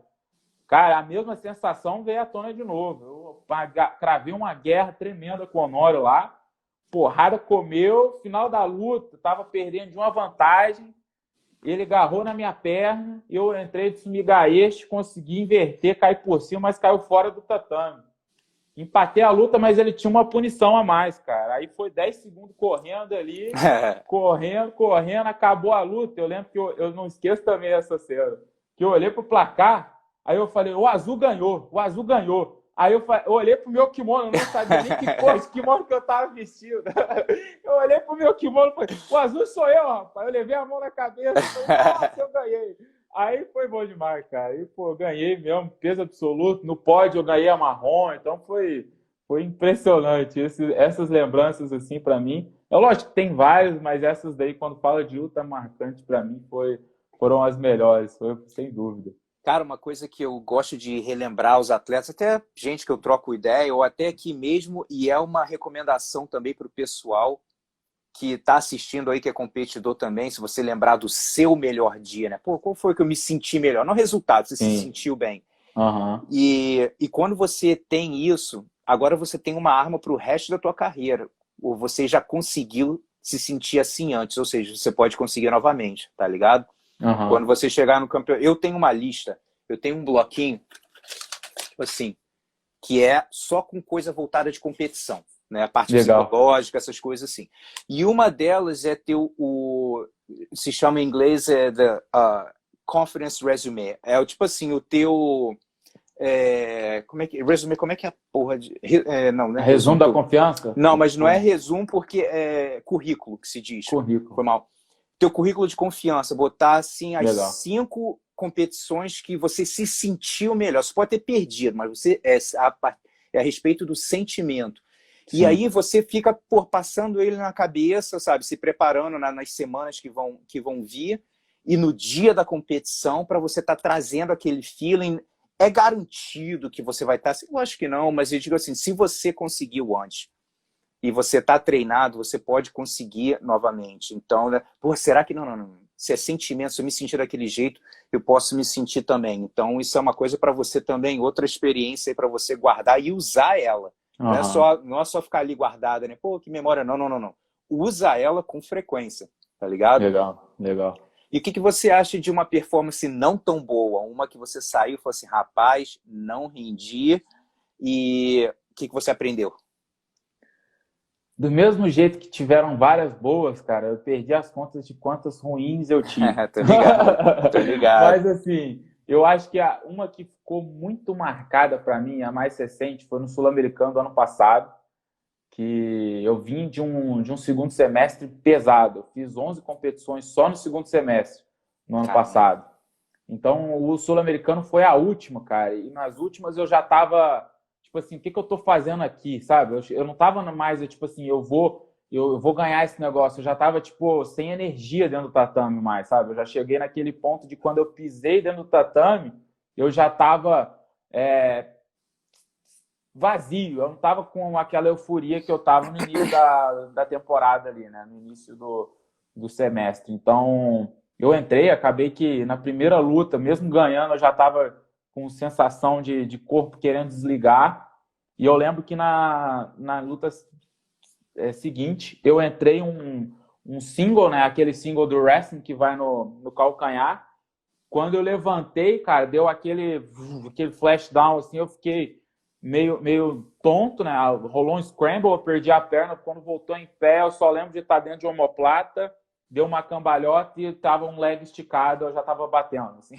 Speaker 3: Cara, a mesma sensação veio à tona de novo. Eu cravei uma guerra tremenda com o Honório lá, porrada comeu, final da luta, tava perdendo de uma vantagem, ele agarrou na minha perna, eu entrei de sumigaeste, consegui inverter, cair por cima, mas caiu fora do tatame. Empatei a luta, mas ele tinha uma punição a mais, cara. Aí foi 10 segundos correndo ali, correndo, acabou a luta. Eu lembro que eu não esqueço também essa cena, que eu olhei pro placar, aí eu falei, o azul ganhou. Aí eu olhei pro meu kimono, eu não sabia nem que cor de kimono que eu tava vestido. Eu olhei pro meu kimono e falei, o azul sou eu, rapaz. Eu levei a mão na cabeça, falei, nossa, eu ganhei. Aí foi bom demais, cara. Aí, eu ganhei mesmo, peso absoluto. No pódio eu ganhei a marrom, então foi impressionante. Essas lembranças, assim, para mim. É lógico que tem várias, mas essas daí, quando fala de luta marcante, para mim, foram as melhores, foi sem dúvida.
Speaker 2: Cara, uma coisa que eu gosto de relembrar os atletas, até gente que eu troco ideia, ou até aqui mesmo, e é uma recomendação também para o pessoal que está assistindo aí, que é competidor também, se você lembrar do seu melhor dia, né? Pô, qual foi que eu me senti melhor? Não resultado, você se sentiu bem.
Speaker 3: Uhum.
Speaker 2: E quando você tem isso, agora você tem uma arma para o resto da tua carreira. Ou você já conseguiu se sentir assim antes, ou seja, você pode conseguir novamente, tá ligado?
Speaker 3: Uhum.
Speaker 2: Quando você chegar no campeonato... Eu tenho uma lista, eu tenho um bloquinho, tipo assim, que é só com coisa voltada de competição, né? A parte psicológica, essas coisas assim. E uma delas é ter se chama em inglês Confidence Resume. É tipo assim, o teu... resume, como é que é a porra de... não é
Speaker 3: resumo da confiança?
Speaker 2: Não, mas não é resumo porque é currículo que se diz.
Speaker 3: Currículo.
Speaker 2: Foi mal. Teu currículo de confiança, botar assim as 5 competições que você se sentiu melhor. Você pode ter perdido, mas você é a respeito do sentimento. Sim. E aí você fica passando ele na cabeça, sabe? Se preparando nas semanas que vão vir. E no dia da competição, para você estar trazendo aquele feeling. É garantido que você vai estar... Eu acho que não, mas eu digo assim, se você conseguiu antes e você está treinado, você pode conseguir novamente. Então, né? Pô, será que não? Se é sentimento, se eu me sentir daquele jeito, eu posso me sentir também. Então, isso é uma coisa para você também, outra experiência para você guardar e usar ela. Uhum. Não é só ficar ali guardada, né? Pô, que memória. Não. Usa ela com frequência, tá ligado?
Speaker 3: Legal.
Speaker 2: E o que você acha de uma performance não tão boa? Uma que você saiu e falou assim, rapaz, não rendi. E o que você aprendeu?
Speaker 3: Do mesmo jeito que tiveram várias boas, cara, eu perdi as contas de quantas ruins eu tive.
Speaker 2: Tô ligado.
Speaker 3: Mas assim, eu acho que uma que ficou muito marcada para mim, a mais recente, foi no Sul-Americano do ano passado, que eu vim de um segundo semestre pesado. Eu fiz 11 competições só no segundo semestre, no ano passado. Então, o Sul-Americano foi a última, cara. E nas últimas eu já tava... Tipo assim, o que eu tô fazendo aqui, sabe? Eu não tava mais, tipo assim, eu vou ganhar esse negócio. Eu já tava, tipo, sem energia dentro do tatame mais, sabe? Eu já cheguei naquele ponto de quando eu pisei dentro do tatame, eu já tava vazio. Eu não tava com aquela euforia que eu tava no início da temporada ali, né? No início do semestre. Então, eu entrei, acabei que na primeira luta, mesmo ganhando, eu já tava com sensação de corpo querendo desligar. E eu lembro que na luta seguinte, eu entrei um single, né? Aquele single do wrestling que vai no calcanhar. Quando eu levantei, cara, deu aquele flash down, assim, eu fiquei meio tonto, né? Rolou um scramble, eu perdi a perna. Quando voltou em pé, eu só lembro de estar dentro de omoplata, deu uma cambalhota e tava um leg esticado, eu já tava batendo, assim.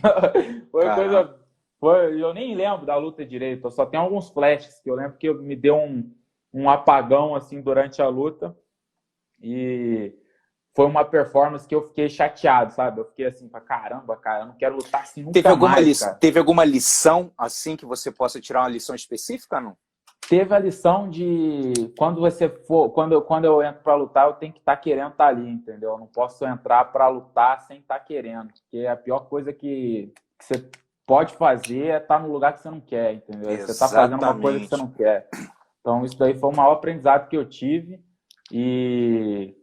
Speaker 3: Foi coisa... eu nem lembro da luta direito, eu só tenho alguns flashes que eu lembro que me deu um apagão assim durante a luta e foi uma performance que eu fiquei chateado, sabe? Eu fiquei assim, caramba, cara, eu não quero lutar assim nunca mais, cara.
Speaker 2: Teve alguma lição assim que você possa tirar uma lição específica, não?
Speaker 3: Teve a lição de quando eu entro para lutar, eu tenho que estar querendo estar ali, entendeu? Eu não posso entrar para lutar sem estar querendo, porque a pior coisa que você pode fazer é estar no lugar que você não quer, entendeu?
Speaker 2: Exatamente.
Speaker 3: Você está fazendo uma coisa que você não quer. Então, isso daí foi o maior aprendizado que eu tive. E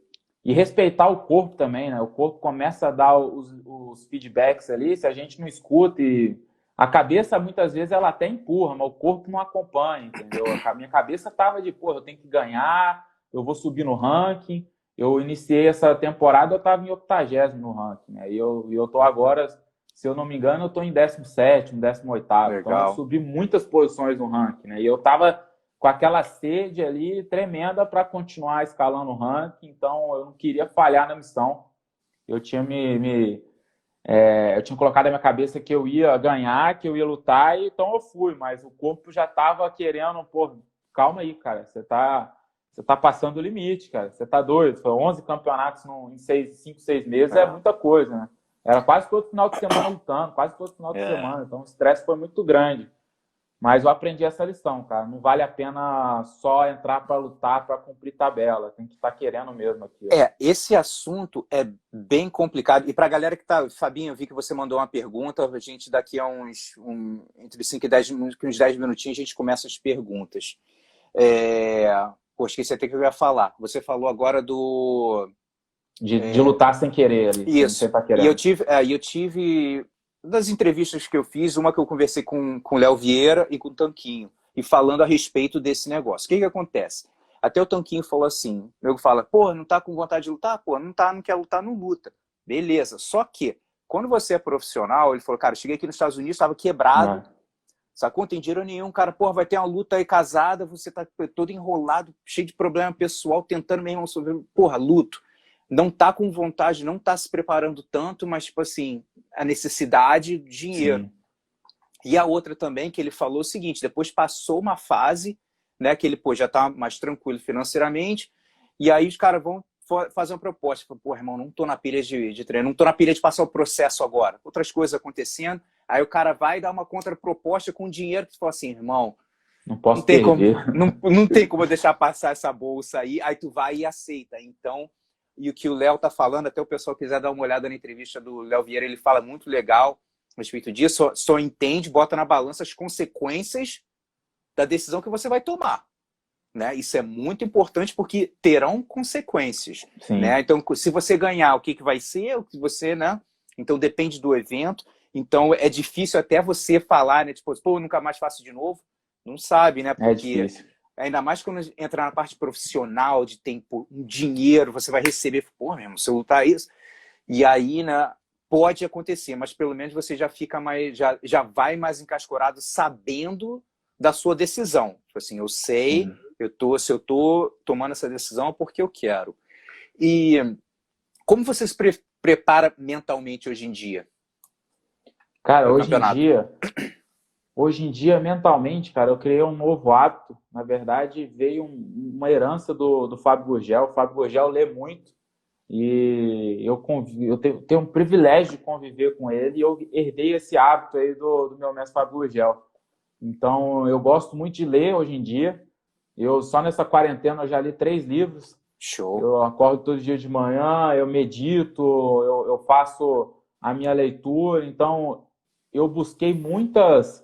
Speaker 3: respeitar o corpo também, né? O corpo começa a dar os feedbacks ali, se a gente não escuta e... A cabeça, muitas vezes, ela até empurra, mas o corpo não acompanha, entendeu? A minha cabeça estava de, eu tenho que ganhar, eu vou subir no ranking. Eu iniciei essa temporada, eu estava em 80º no ranking, né? E eu tô agora... Se eu não me engano, eu estou em 17º, 18º. Então, eu subi muitas posições no ranking, né? E eu estava com aquela sede ali tremenda para continuar escalando o ranking. Então, eu não queria falhar na missão. Eu tinha eu tinha colocado na minha cabeça que eu ia ganhar, que eu ia lutar, e então eu fui. Mas o corpo já estava querendo, calma aí, cara. Você tá passando o limite, cara. Você tá doido. Foi 11 campeonatos em 5, 6 meses, é muita coisa, né? Era quase todo final de semana lutando, quase todo final de semana. Então, o estresse foi muito grande. Mas eu aprendi essa lição, cara. Não vale a pena só entrar para lutar, para cumprir tabela. Tem que estar querendo mesmo aqui.
Speaker 2: Esse assunto é bem complicado. E para a galera que tá, Fabinho, eu vi que você mandou uma pergunta. A gente daqui a entre 5 e 10 minutos, uns 10 minutinhos, a gente começa as perguntas. Pô, esqueci até que eu ia falar. Você falou agora do...
Speaker 3: De lutar sem querer ali.
Speaker 2: Isso.
Speaker 3: Sem tá querendo.
Speaker 2: E eu tive das entrevistas que eu fiz, uma que eu conversei com o Léo Vieira e com o Tanquinho, e falando a respeito desse negócio. O que acontece? Até o Tanquinho falou assim, o nego fala, pô, não tá com vontade de lutar? Pô, não quer lutar, não luta. Beleza. Só que, quando você é profissional, ele falou, cara, eu cheguei aqui nos Estados Unidos, estava quebrado, sacou? Não tem dinheiro nenhum, cara, porra, vai ter uma luta aí casada, você tá todo enrolado, cheio de problema pessoal, tentando mesmo resolver, porra, luto. Não tá com vontade, não tá se preparando tanto, mas, tipo assim, a necessidade, dinheiro. Sim. E a outra também, que ele falou o seguinte, depois passou uma fase, né, que ele, pô, já tá mais tranquilo financeiramente, e aí os caras vão fazer uma proposta. Pô, irmão, não tô na pilha de treino, não tô na pilha de passar o processo agora. Outras coisas acontecendo, aí o cara vai dar uma contraproposta com dinheiro que tu fala assim, irmão,
Speaker 3: não posso perder.
Speaker 2: Não tem como eu deixar passar essa bolsa aí tu vai e aceita. Então, e o que o Léo tá falando, até o pessoal quiser dar uma olhada na entrevista do Léo Vieira, ele fala muito legal a respeito disso, só entende, bota na balança as consequências da decisão que você vai tomar. Né? Isso é muito importante porque terão consequências. Né? Então, se você ganhar, o que vai ser? O que você, né? Então, depende do evento. Então, é difícil até você falar, né? Tipo, pô, nunca mais faço de novo. Não sabe, né? Porque
Speaker 3: é difícil.
Speaker 2: Ainda mais quando entra na parte profissional, de tempo, um dinheiro, você vai receber, pô, mesmo, se eu lutar isso. E aí, né, pode acontecer, mas pelo menos você já fica mais, já vai mais encascorado sabendo da sua decisão. Tipo assim, eu sei, se eu tô tomando essa decisão é porque eu quero. E como você se prepara mentalmente hoje em dia?
Speaker 3: Cara, hoje em dia, mentalmente, cara, eu criei um novo hábito. Na verdade, veio uma herança do Fábio Gurgel. O Fábio Gurgel lê muito e eu tenho um privilégio de conviver com ele e eu herdei esse hábito aí do meu mestre Fábio Gurgel. Então, eu gosto muito de ler hoje em dia. Só nessa quarentena eu já li 3 livros.
Speaker 2: Show.
Speaker 3: Eu acordo todo dia de manhã, eu medito, eu faço a minha leitura. Então, eu busquei muitas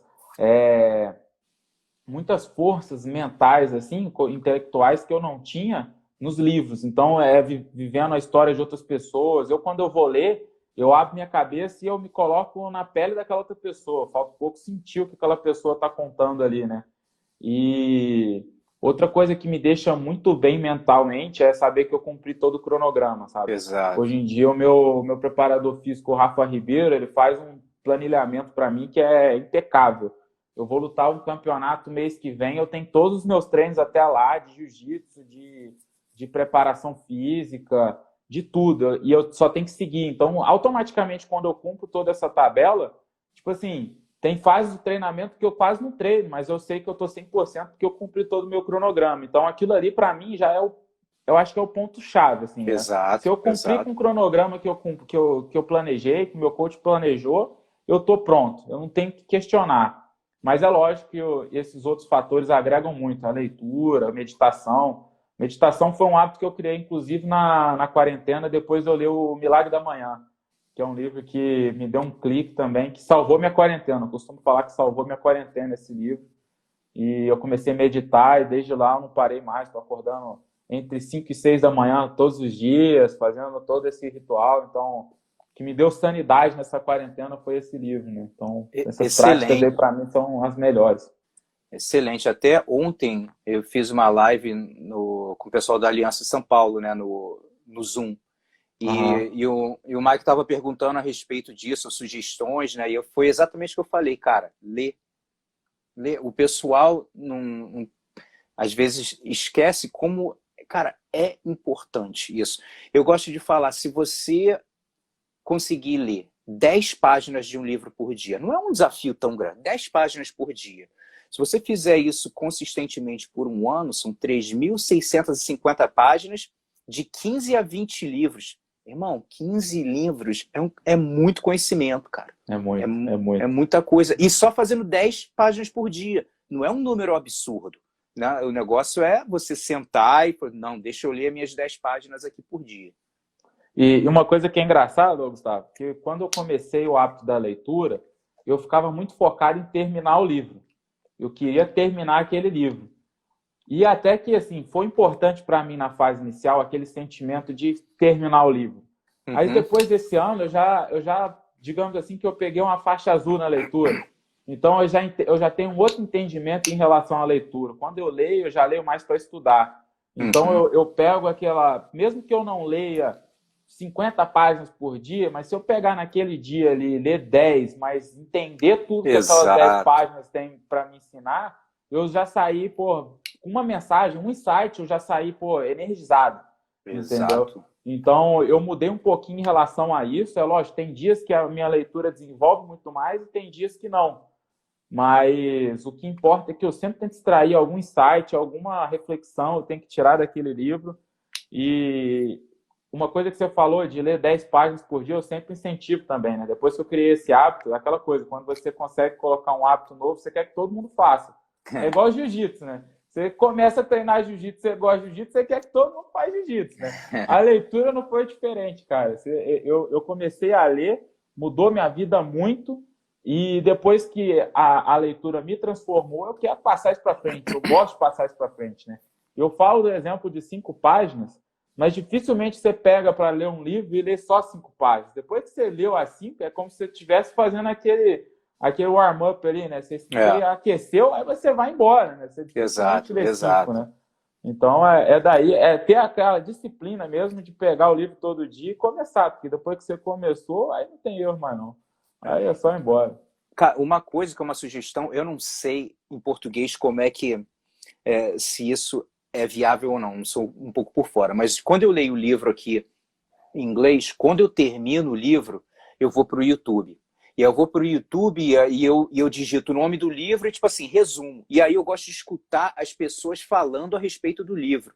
Speaker 3: forças mentais, assim, intelectuais que eu não tinha nos livros. Então, vivendo a história de outras pessoas. Quando eu vou ler, eu abro minha cabeça e eu me coloco na pele daquela outra pessoa. Falta um pouco sentir o que aquela pessoa está contando ali, né? E outra coisa que me deixa muito bem mentalmente é saber que eu cumpri todo o cronograma, sabe?
Speaker 2: Exato.
Speaker 3: Hoje em dia, o meu preparador físico, o Rafa Ribeiro, ele faz um planilhamento para mim que é impecável. Eu vou lutar um campeonato mês que vem, eu tenho todos os meus treinos até lá, de jiu-jitsu, de preparação física, de tudo. E eu só tenho que seguir. Então, automaticamente, quando eu cumpro toda essa tabela, tipo assim, tem fases de treinamento que eu quase não treino, mas eu sei que eu tô 100% porque eu cumpri todo o meu cronograma. Então, aquilo ali, para mim, já eu acho que é o ponto-chave. Assim,
Speaker 2: exato.
Speaker 3: Né? Se eu cumprir com o cronograma que eu planejei, que o meu coach planejou, eu tô pronto. Eu não tenho que questionar. Mas é lógico que esses outros fatores agregam muito. A leitura, a meditação. Meditação foi um hábito que eu criei, inclusive, na quarentena, depois eu li o Milagre da Manhã, que é um livro que me deu um clique também, que salvou minha quarentena. Eu costumo falar que salvou minha quarentena esse livro. E eu comecei a meditar e desde lá eu não parei mais. Estou acordando entre 5 e 6 da manhã todos os dias, fazendo todo esse ritual. Então, o que me deu sanidade nessa quarentena foi esse livro, né? Então, essas práticas aí para mim são as melhores.
Speaker 2: Excelente. Até ontem eu fiz uma live com o pessoal da Aliança São Paulo, né? No Zoom. E o Mike estava perguntando a respeito disso, sugestões, né? E foi exatamente o que eu falei, cara, lê. O pessoal às vezes esquece como, cara, é importante isso. Eu gosto de falar, se você conseguir ler 10 páginas de um livro por dia, não é um desafio tão grande, 10 páginas por dia. Se você fizer isso consistentemente por um ano, são 3.650 páginas de 15 a 20 livros. Irmão, 15 livros é muito conhecimento, cara.
Speaker 3: É muito, é muito.
Speaker 2: É muita coisa. E só fazendo 10 páginas por dia. Não é um número absurdo, né? O negócio é você sentar e falar, não, deixa eu ler minhas 10 páginas aqui por dia.
Speaker 3: E uma coisa que é engraçada, Gustavo, que quando eu comecei o hábito da leitura, eu ficava muito focado em terminar o livro. Eu queria terminar aquele livro. E até que, assim, foi importante para mim na fase inicial aquele sentimento de terminar o livro. Aí depois desse ano, eu já, digamos assim, que eu peguei uma faixa azul na leitura. Então eu já tenho um outro entendimento em relação à leitura. Quando eu leio, eu já leio mais para estudar. Então eu pego aquela, mesmo que eu não leia 50 páginas por dia, mas se eu pegar naquele dia ali, ler 10, mas entender tudo que aquelas 10 páginas têm para me ensinar, eu já saí, pô, com uma mensagem, um insight, eu já saí, pô, energizado.
Speaker 2: Exato.
Speaker 3: Entendeu? Então, eu mudei um pouquinho em relação a isso. É lógico, tem dias que a minha leitura desenvolve muito mais e tem dias que não. Mas o que importa é que eu sempre tento extrair algum insight, alguma reflexão, eu tenho que tirar daquele livro. E uma coisa que você falou de ler 10 páginas por dia, eu sempre incentivo também, né? Depois que eu criei esse hábito, é aquela coisa, quando você consegue colocar um hábito novo, você quer que todo mundo faça. É igual jiu-jitsu, né? Você começa a treinar jiu-jitsu, você gosta de jiu-jitsu, você quer que todo mundo faça jiu-jitsu, né? A leitura não foi diferente, cara. Eu comecei a ler, mudou minha vida muito, e depois que a leitura me transformou, eu quero passar isso para frente, eu gosto de passar isso para frente, né? Eu falo do exemplo de 5 páginas, mas dificilmente você pega para ler um livro e ler só 5 páginas. Depois que você leu as 5, é como se você estivesse fazendo aquele warm-up ali, né? Você aqueceu, aí você vai embora, né? Você
Speaker 2: Exato.
Speaker 3: Cinco, né? Então, daí, ter aquela disciplina mesmo de pegar o livro todo dia e começar, porque depois que você começou, aí não tem erro mais não. Aí é só ir embora.
Speaker 2: Cara, uma coisa que é uma sugestão, eu não sei em português como é que, se isso é viável ou não sou um pouco por fora, mas quando eu leio o livro aqui em inglês, quando eu termino o livro, eu vou para o YouTube. E eu vou para o YouTube e eu digito o nome do livro e, tipo assim, resumo. E aí eu gosto de escutar as pessoas falando a respeito do livro.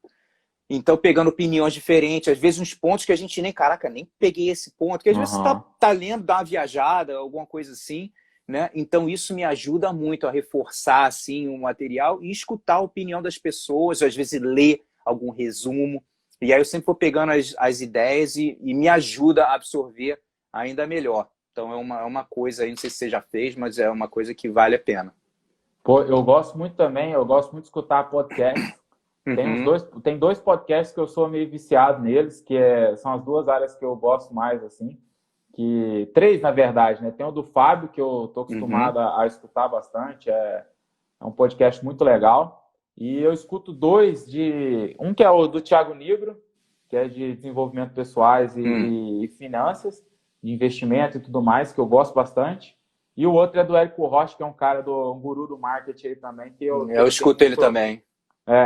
Speaker 2: Então, pegando opiniões diferentes, às vezes uns pontos que a gente nem, caraca, nem peguei esse ponto, porque às vezes você tá lendo, dá uma viajada, alguma coisa assim, né? Então, isso me ajuda muito a reforçar, assim, o material e escutar a opinião das pessoas, às vezes ler algum resumo. E aí eu sempre vou pegando as ideias e me ajuda a absorver ainda melhor. Então é uma coisa aí, não sei se você já fez, mas é uma coisa que vale a pena.
Speaker 3: Pô, eu gosto muito também, eu gosto muito de escutar podcast. Tem 2 podcasts que eu sou meio viciado neles, que são as 2 áreas que eu gosto mais, assim. 3, na verdade, né? Tem o do Fábio, que eu tô acostumado a escutar bastante. É um podcast muito legal. E eu escuto 2 um que é o do Thiago Nigro, que é de desenvolvimento pessoais e finanças, de investimento e tudo mais, que eu gosto bastante. E o outro é do Érico Rocha, que é um cara um guru do marketing aí também. Que eu
Speaker 2: escuto ele também.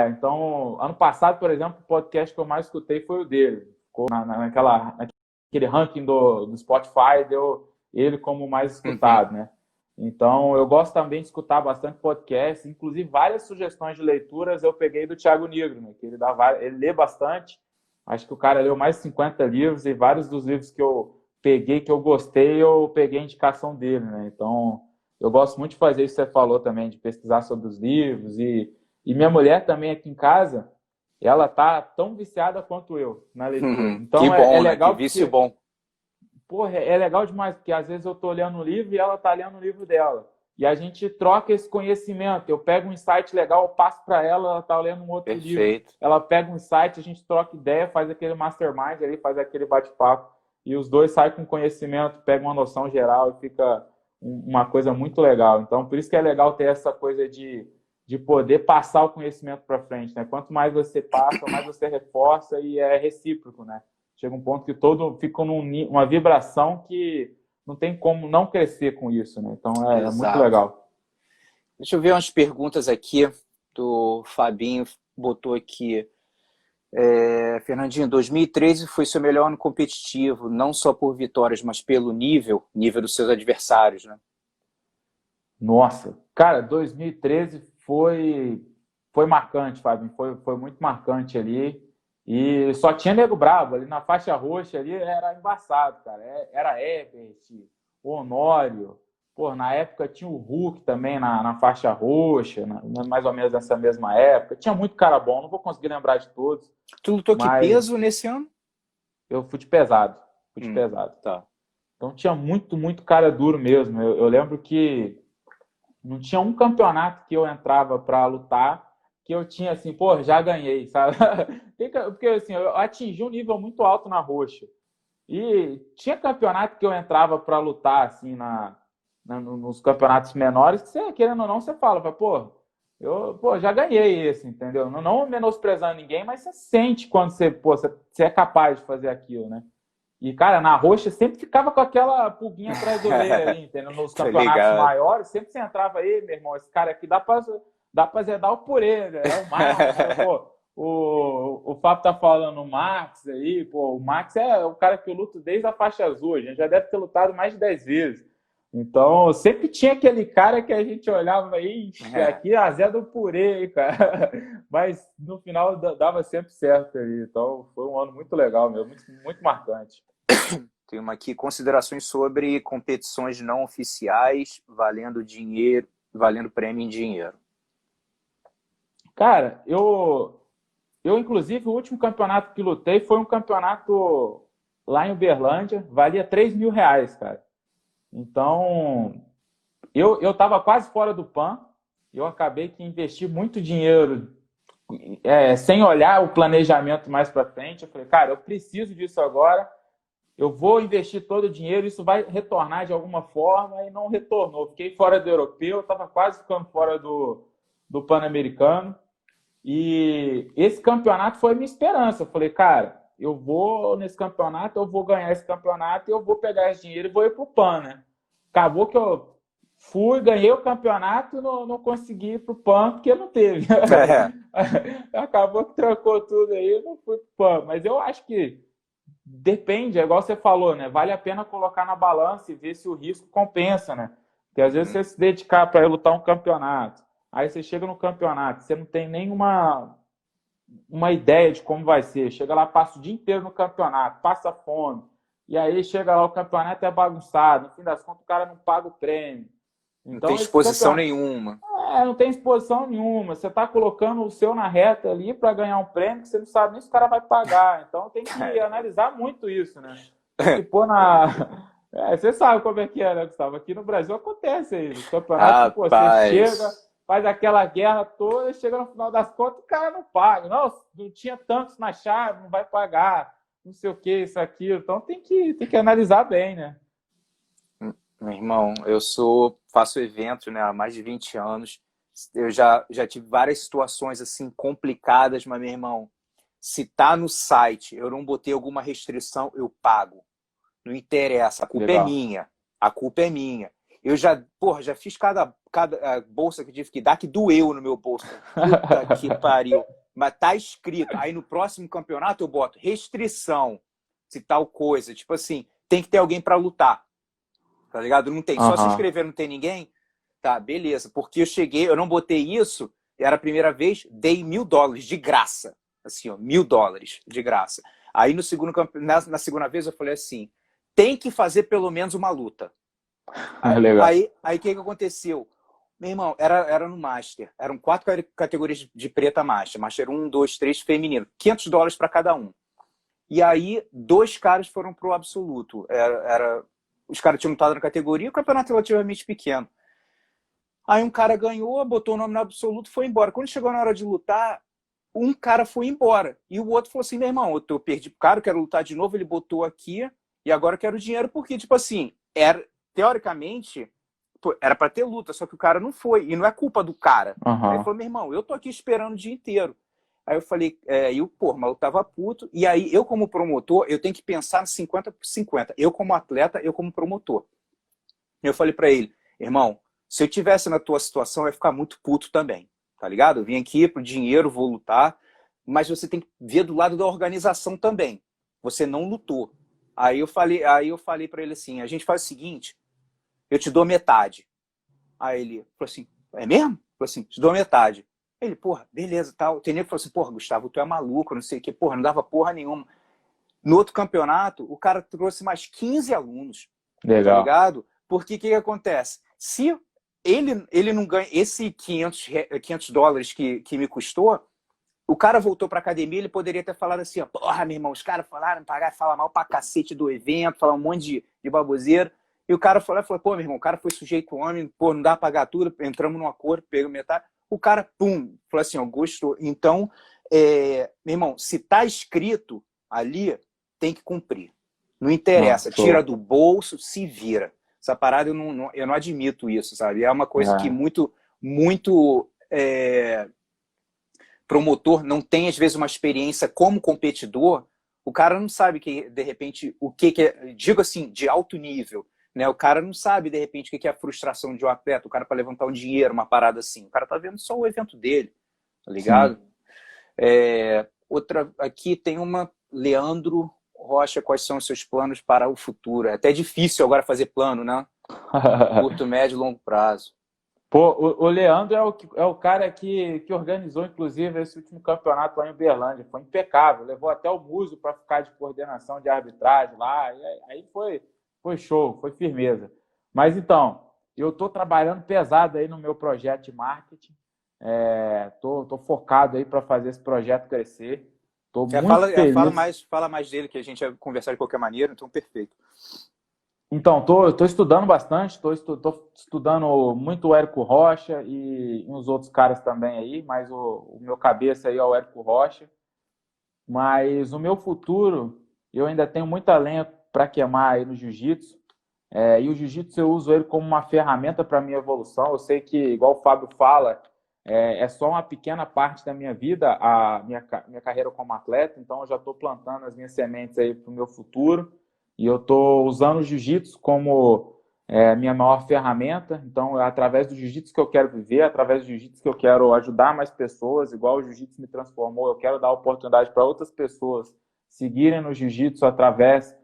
Speaker 3: Então, ano passado, por exemplo, o podcast que eu mais escutei foi o dele. Ficou naquele ranking do Spotify, deu ele como mais escutado, né? Então, eu gosto também de escutar bastante podcast, inclusive várias sugestões de leituras eu peguei do Thiago Nigro, né? Que ele lê bastante. Acho que o cara leu mais de 50 livros e vários dos livros que eu peguei, que eu gostei, eu peguei a indicação dele, né? Então, eu gosto muito de fazer isso que você falou também, de pesquisar sobre os livros. E minha mulher também aqui em casa, ela tá tão viciada quanto eu na leitura. Então,
Speaker 2: que bom,
Speaker 3: legal,
Speaker 2: né? Que vício bom.
Speaker 3: Porra, é legal demais, porque às vezes eu tô lendo um livro e ela tá lendo o livro dela. E a gente troca esse conhecimento. Eu pego um insight legal, eu passo para ela, ela tá lendo um outro livro. Ela pega um insight, a gente troca ideia, faz aquele mastermind ali, faz aquele bate-papo. E os dois saem com conhecimento, pegam uma noção geral e fica uma coisa muito legal. Então, por isso que é legal ter essa coisa de poder passar o conhecimento para frente, né? Quanto mais você passa, mais você reforça e é recíproco, né? Chega um ponto que todo fica numa vibração que não tem como não crescer com isso, né? Então é muito legal.
Speaker 2: Deixa eu ver umas perguntas aqui do Fabinho, botou aqui. Fernandinho, 2013 foi seu melhor ano competitivo, não só por vitórias, mas pelo nível dos seus adversários, né?
Speaker 3: Nossa, cara, 2013 foi marcante, Fabinho, foi muito marcante ali. E só tinha nego brabo ali na faixa roxa ali, era embaçado, cara. Era Herbert, Honório. Pô, na época tinha o Hulk também na faixa roxa, mais ou menos nessa mesma época. Tinha muito cara bom, não vou conseguir lembrar de todos,
Speaker 2: Tu lutou que
Speaker 3: mas
Speaker 2: peso nesse ano?
Speaker 3: eu fui de pesado. Fui de pesado.
Speaker 2: Tá.
Speaker 3: Então tinha muito cara duro mesmo. Eu lembro que não tinha um campeonato que eu entrava para lutar que eu tinha assim, pô, já ganhei, sabe? Porque assim, eu atingi um nível muito alto na roxa. E tinha campeonato que eu entrava para lutar assim nos campeonatos menores, que você, querendo ou não, você fala, pô, já ganhei esse, entendeu? Não menosprezando ninguém, mas você sente quando você é capaz de fazer aquilo, né? E, cara, na roxa sempre ficava com aquela pulguinha atrás do orelha ali, entendeu? Nos campeonatos maiores, sempre você entrava aí, meu irmão, esse cara aqui dá pra zedar o purê, né? É o Max, né? Pô, o Fábio tá falando o Max aí, pô, o Max é o cara que eu luto desde a faixa azul, a gente já deve ter lutado mais de 10 vezes. Então, sempre tinha aquele cara que a gente olhava aí, aqui azeda o purê, cara. Mas no final dava sempre certo aí. Então, foi um ano muito legal mesmo, muito marcante.
Speaker 2: Tem uma aqui, considerações sobre competições não oficiais valendo dinheiro, valendo prêmio em dinheiro.
Speaker 3: Cara, eu inclusive, o último campeonato que lutei foi um campeonato lá em Uberlândia, valia R$3.000, cara. Então, eu tava quase fora do PAN, eu acabei que investi muito dinheiro sem olhar o planejamento mais para frente. Eu falei, cara, eu preciso disso agora, eu vou investir todo o dinheiro, isso vai retornar de alguma forma, e não retornou. Fiquei fora do europeu, estava quase ficando fora do Pan-Americano, e esse campeonato foi minha esperança. Eu falei, cara, eu vou nesse campeonato, eu vou ganhar esse campeonato, e eu vou pegar esse dinheiro e vou ir pro PAN, né? Acabou que eu fui, ganhei o campeonato, não consegui ir pro PAN, porque não teve. Acabou que trancou tudo aí, eu não fui pro PAN. Mas eu acho que depende, é igual você falou, né? Vale a pena colocar na balança e ver se o risco compensa, né? Porque às vezes você se dedicar para lutar um campeonato, aí você chega no campeonato, você não tem nenhuma ideia de como vai ser. Chega lá, passa o dia inteiro no campeonato, passa fome. E aí chega lá, o campeonato é bagunçado. No fim das contas, o cara não paga o prêmio. Então,
Speaker 2: não tem exposição nenhuma.
Speaker 3: Não tem exposição nenhuma. Você está colocando o seu na reta ali para ganhar um prêmio que você não sabe nem se o cara vai pagar. Então tem que analisar muito isso, né? Tem que pôr na... você sabe como é que é, né, Gustavo? Aqui no Brasil acontece aí. No campeonato, pô, você chega, faz aquela guerra toda, chega no final das contas, o cara não paga. Não tinha tantos na chave, não vai pagar. Não sei o que, isso, aquilo. Então tem que analisar bem, né?
Speaker 2: Meu irmão, faço eventos, né, há mais de 20 anos. Eu já tive várias situações assim complicadas, mas, meu irmão, se tá no site, eu não botei alguma restrição, eu pago. Não interessa, a culpa é minha. A culpa é minha. Eu já fiz cada bolsa que tive que dar que doeu no meu bolso. Puta que pariu. Mas tá escrito. Aí no próximo campeonato eu boto restrição, se tal coisa. Tipo assim, tem que ter alguém para lutar. Tá ligado? Não tem. Só se inscrever, não tem ninguém? Tá, beleza. Porque eu não botei isso, era a primeira vez, dei $1.000 de graça. Assim, ó, $1.000 de graça. Aí no segundo na segunda vez eu falei assim, tem que fazer pelo menos uma luta. Aí o que aconteceu? Meu irmão, era no Master. Eram 4 categorias de preta Master. Master 1, 2, 3, feminino. $500 para cada um. E aí, 2 caras foram pro absoluto. Os caras tinham lutado na categoria, o campeonato relativamente pequeno. Aí um cara ganhou, botou o nome no absoluto e foi embora. Quando chegou na hora de lutar, um cara foi embora. E o outro falou assim, meu irmão, eu perdi pro cara, eu quero lutar de novo, ele botou aqui, e agora eu quero dinheiro, porque, tipo assim, teoricamente, era pra ter luta, só que o cara não foi. E não é culpa do cara. Aí ele falou, meu irmão, eu tô aqui esperando o dia inteiro. Aí eu falei, mas eu tava puto. E aí, eu como promotor, eu tenho que pensar no 50-50. Eu como atleta, eu como promotor. Eu falei pra ele, irmão, se eu tivesse na tua situação, eu ia ficar muito puto também. Tá ligado? Eu vim aqui pro dinheiro, vou lutar. Mas você tem que ver do lado da organização também. Você não lutou. Aí eu falei pra ele assim, a gente faz o seguinte, eu te dou metade. Aí ele falou assim, é mesmo? Falou assim, te dou metade. Ele, porra, beleza, tal. Tem nego que falou assim, porra, Gustavo, tu é maluco, não sei o quê. Porra, não dava porra nenhuma. No outro campeonato, o cara trouxe mais 15 alunos, tá
Speaker 3: Legal.
Speaker 2: ligado? Porque o que acontece? Se ele não ganha esse $500 que me custou, o cara voltou pra academia, ele poderia ter falado assim, ó, porra, meu irmão, os caras falaram, pagar, falar mal pra cacete do evento, falar um monte de baboseira. E o cara falou, pô, meu irmão, o cara foi sujeito homem, pô, não dá pra pagar tudo, entramos num acordo, pegamos metade. O cara, pum, falou assim, ó, gostou. Então, meu irmão, se tá escrito ali, tem que cumprir. Não interessa, tira do bolso, se vira. Essa parada eu não admito isso, sabe? É uma coisa que muito promotor não tem, às vezes, uma experiência como competidor. O cara não sabe que, de repente, o que é, digo assim, de alto nível, né? O cara não sabe, de repente, o que é a frustração de um atleta, o cara para levantar um dinheiro, uma parada assim. O cara tá vendo só o evento dele, tá ligado? Outra aqui tem uma, Leandro Rocha, quais são os seus planos para o futuro? É até difícil agora fazer plano, né? Curto, médio e longo prazo.
Speaker 3: Pô, o Leandro é o cara que organizou, inclusive, esse último campeonato lá em Uberlândia. Foi impecável. Levou até o Muso para ficar de coordenação de arbitragem lá. E aí foi show, foi firmeza. Mas então, eu estou trabalhando pesado aí no meu projeto de marketing. Tô focado aí para fazer esse projeto crescer. Tô muito feliz.
Speaker 2: Fala mais dele, que a gente ia conversar de qualquer maneira, então perfeito.
Speaker 3: Então, tô estudando bastante, estou estudando muito o Érico Rocha e uns outros caras também aí, mas o meu cabeça aí é o Érico Rocha. Mas o meu futuro, eu ainda tenho muita lenha para queimar aí no jiu-jitsu. E o jiu-jitsu eu uso ele como uma ferramenta para a minha evolução. Eu sei que, igual o Fábio fala, é só uma pequena parte da minha vida, a minha carreira como atleta, então eu já estou plantando as minhas sementes aí para o meu futuro. E eu estou usando o jiu-jitsu como minha maior ferramenta. Então, é através do jiu-jitsu que eu quero viver, através do jiu-jitsu que eu quero ajudar mais pessoas, igual o jiu-jitsu me transformou. Eu quero dar oportunidade para outras pessoas seguirem no jiu-jitsu através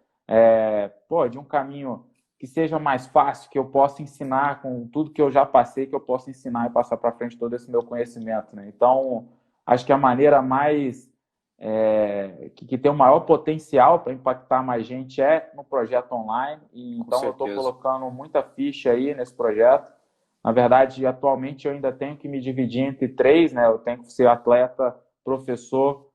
Speaker 3: de um caminho que seja mais fácil, que eu possa ensinar com tudo que eu já passei, que eu possa ensinar e passar para frente todo esse meu conhecimento, né? Então, acho que a maneira mais que tem o maior potencial para impactar mais gente no projeto online. E então eu estou colocando muita ficha aí nesse projeto. Na verdade, atualmente eu ainda tenho que me dividir entre três, né? Eu tenho que ser atleta, professor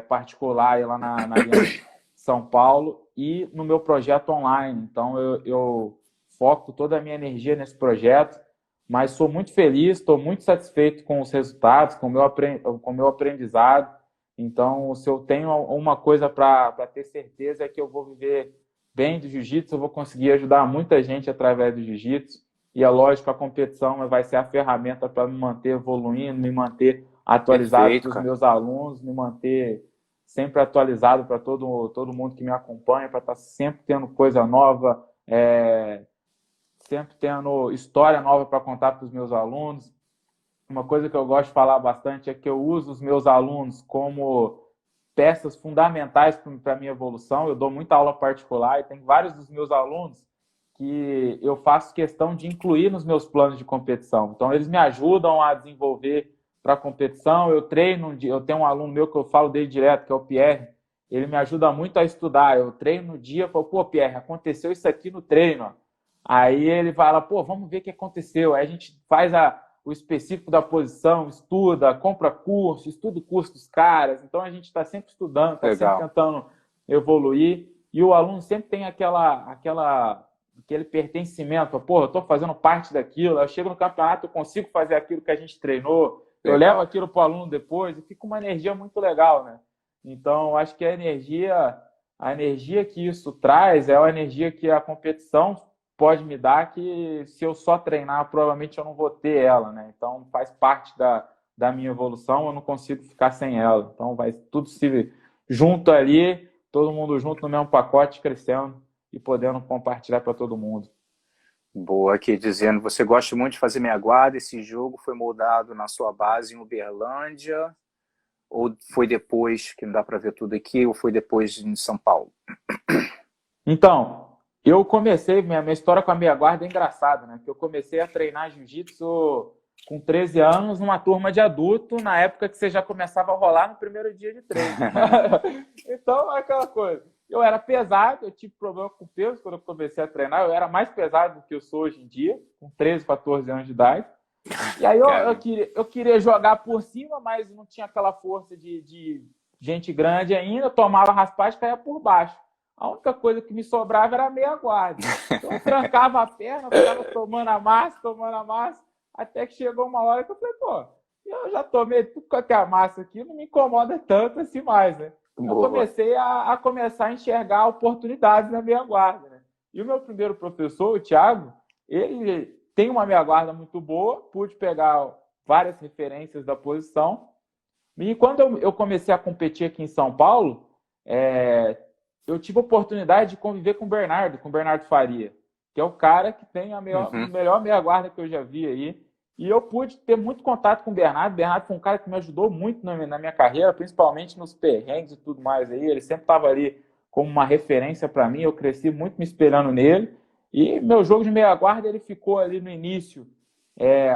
Speaker 3: particular aí lá na Aliança São Paulo e no meu projeto online. Então eu foco toda a minha energia nesse projeto, mas sou muito feliz, estou muito satisfeito com os resultados, com o meu aprendizado. Então, se eu tenho uma coisa para ter certeza é que eu vou viver bem do jiu-jitsu, eu vou conseguir ajudar muita gente através do jiu-jitsu. E é lógico, a competição vai ser a ferramenta para me manter evoluindo, me manter atualizado para os meus alunos, me manter sempre atualizado para todo mundo que me acompanha, para estar sempre tendo coisa nova, sempre tendo história nova para contar para os meus alunos. Uma coisa que eu gosto de falar bastante é que eu uso os meus alunos como peças fundamentais para a minha evolução. Eu dou muita aula particular e tem vários dos meus alunos que eu faço questão de incluir nos meus planos de competição. Então, eles me ajudam a desenvolver para a competição. Eu tenho um aluno meu que eu falo dele direto, que é o Pierre. Ele me ajuda muito a estudar. Eu treino no dia, falo, pô, Pierre, aconteceu isso aqui no treino. Aí ele fala, pô, vamos ver o que aconteceu. Aí a gente faz o específico da posição, estuda, compra curso, estuda o curso dos caras. Então, a gente está sempre estudando, está sempre tentando evoluir. E o aluno sempre tem aquele pertencimento. Pô, eu estou fazendo parte daquilo. Eu chego no campeonato, eu consigo fazer aquilo que a gente treinou. Eu levo aquilo para o aluno depois e fica uma energia muito legal, né? Então, acho que a energia que isso traz é a energia que a competição pode me dar, que se eu só treinar, provavelmente eu não vou ter ela, né? Então, faz parte da minha evolução, eu não consigo ficar sem ela. Então, vai tudo se junto ali, todo mundo junto no mesmo pacote, crescendo e podendo compartilhar para todo mundo.
Speaker 2: Boa, aqui dizendo, você gosta muito de fazer meia guarda, esse jogo foi moldado na sua base em Uberlândia, ou foi depois, que não dá para ver tudo aqui, ou foi depois em São Paulo?
Speaker 3: Então, eu comecei, minha história com a meia guarda é engraçada, né? Porque eu comecei a treinar jiu-jitsu com 13 anos, numa turma de adulto, na época que você já começava a rolar no primeiro dia de treino. Então, é aquela coisa. Eu era pesado, eu tive problema com peso quando eu comecei a treinar. Eu era mais pesado do que eu sou hoje em dia, com 13, 14 anos de idade. E aí eu queria jogar por cima, mas não tinha aquela força de gente grande ainda. Tomava raspagem e caía por baixo. A única coisa que me sobrava era a meia guarda. Então eu trancava a perna, ficava tomando a massa, até que chegou uma hora que eu falei, pô, eu já tomei tudo quanto é a massa aqui, não me incomoda tanto assim mais, né? Eu comecei a enxergar oportunidades na meia guarda, né? E o meu primeiro professor, o Thiago, ele tem uma meia guarda muito boa, pude pegar várias referências da posição. E quando eu comecei a competir aqui em São Paulo, eu tive a oportunidade de conviver com o Bernardo Faria, que é o cara que tem a melhor meia guarda que eu já vi aí. E eu pude ter muito contato com o Bernardo. O Bernardo foi um cara que me ajudou muito na minha carreira, principalmente nos perrengues e tudo mais aí. Ele sempre estava ali como uma referência para mim. Eu cresci muito me espelhando nele. E meu jogo de meia guarda, ele ficou ali no início,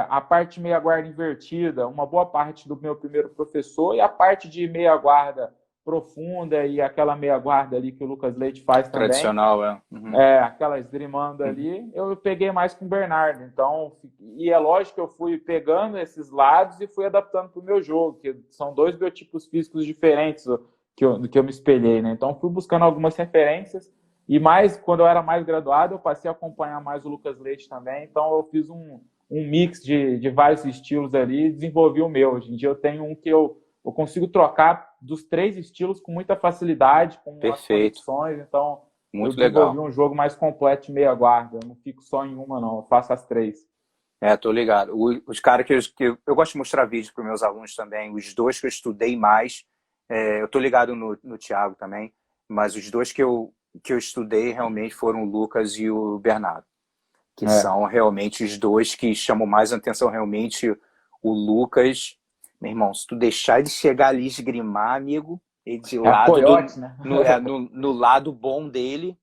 Speaker 3: a parte de meia guarda invertida, uma boa parte do meu primeiro professor, e a parte de meia guarda profunda e aquela meia guarda ali que o Lucas Leite faz também.
Speaker 2: Tradicional,
Speaker 3: Aquela esgrimando ali, eu peguei mais com o Bernardo. Então, e é lógico que eu fui pegando esses lados e fui adaptando para o meu jogo, que são dois biotipos físicos diferentes do que eu me espelhei, né? Então, fui buscando algumas referências. E mais, quando eu era mais graduado, eu passei a acompanhar mais o Lucas Leite também. Então, eu fiz um mix de vários estilos ali e desenvolvi o meu. Hoje em dia, eu tenho um que eu consigo trocar dos 3 estilos com muita facilidade, com as conexões. Então,
Speaker 2: muito
Speaker 3: eu desenvolvi
Speaker 2: legal.
Speaker 3: Um jogo mais completo de meia guarda. Eu não fico só em uma, não. Eu faço as 3.
Speaker 2: Tô ligado. Os caras que eu gosto de mostrar vídeos para os meus alunos também. Os 2 que eu estudei mais, eu tô ligado no Thiago também, mas os 2 que eu estudei realmente foram o Lucas e o Bernardo, que são realmente os 2 que chamam mais atenção. Realmente, o Lucas, meu irmão, se tu deixar ele chegar ali e esgrimar, amigo, ele de lado
Speaker 3: coiote, né?
Speaker 2: no lado bom dele,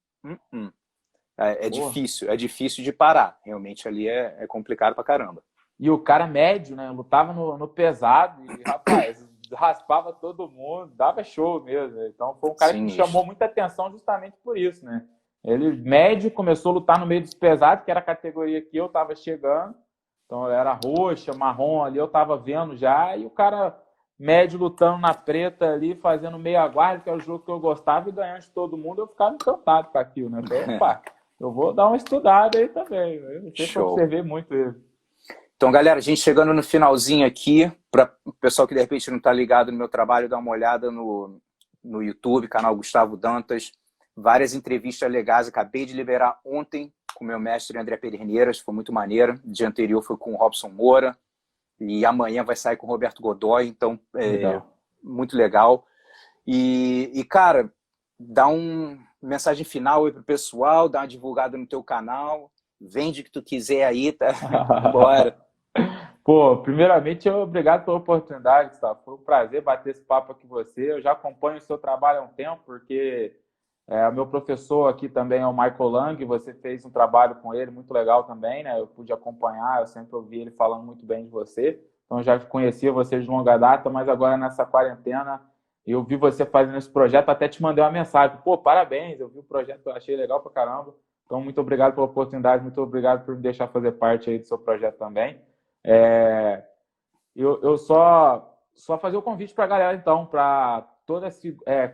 Speaker 2: é difícil de parar. Realmente ali é complicado pra caramba.
Speaker 3: E o cara médio, né? Lutava no pesado e, rapaz, raspava todo mundo, dava show mesmo. Então foi um cara que me chamou muita atenção justamente por isso, né? Ele, médio, começou a lutar no meio dos pesados, que era a categoria que eu tava chegando. Então era roxa, marrom ali, eu tava vendo já. E o cara médio lutando na preta ali, fazendo meia guarda, que era o jogo que eu gostava, e ganhando de todo mundo, eu ficava encantado com aquilo, né? Então, opa, eu vou dar uma estudada aí também. Eu sempre observei muito ele.
Speaker 2: Então, galera, a gente chegando no finalzinho aqui, para o pessoal que de repente não está ligado no meu trabalho, dar uma olhada no YouTube, canal Gustavo Dantas. Várias entrevistas legais, acabei de liberar ontem com o meu mestre André Pederneiras, foi muito maneiro. O dia anterior foi com o Robson Moura, e amanhã vai sair com o Roberto Godoy, então muito legal. E cara, dá uma mensagem final aí pro pessoal, dá uma divulgada no teu canal, vende o que tu quiser aí, tá? Bora.
Speaker 3: Pô, primeiramente, obrigado pela oportunidade, Gustavo. Foi um prazer bater esse papo aqui com você. Eu já acompanho o seu trabalho há um tempo, porque o meu professor aqui também é o Michael Lang, você fez um trabalho com ele muito legal também, né? Eu pude acompanhar, eu sempre ouvi ele falando muito bem de você. Então, eu já conhecia você de longa data, mas agora nessa quarentena, eu vi você fazendo esse projeto, até te mandei uma mensagem. Pô, parabéns, eu vi o projeto, eu achei legal pra caramba. Então, muito obrigado pela oportunidade, muito obrigado por me deixar fazer parte aí do seu projeto também. Eu só fazer o convite para a galera, então, para toda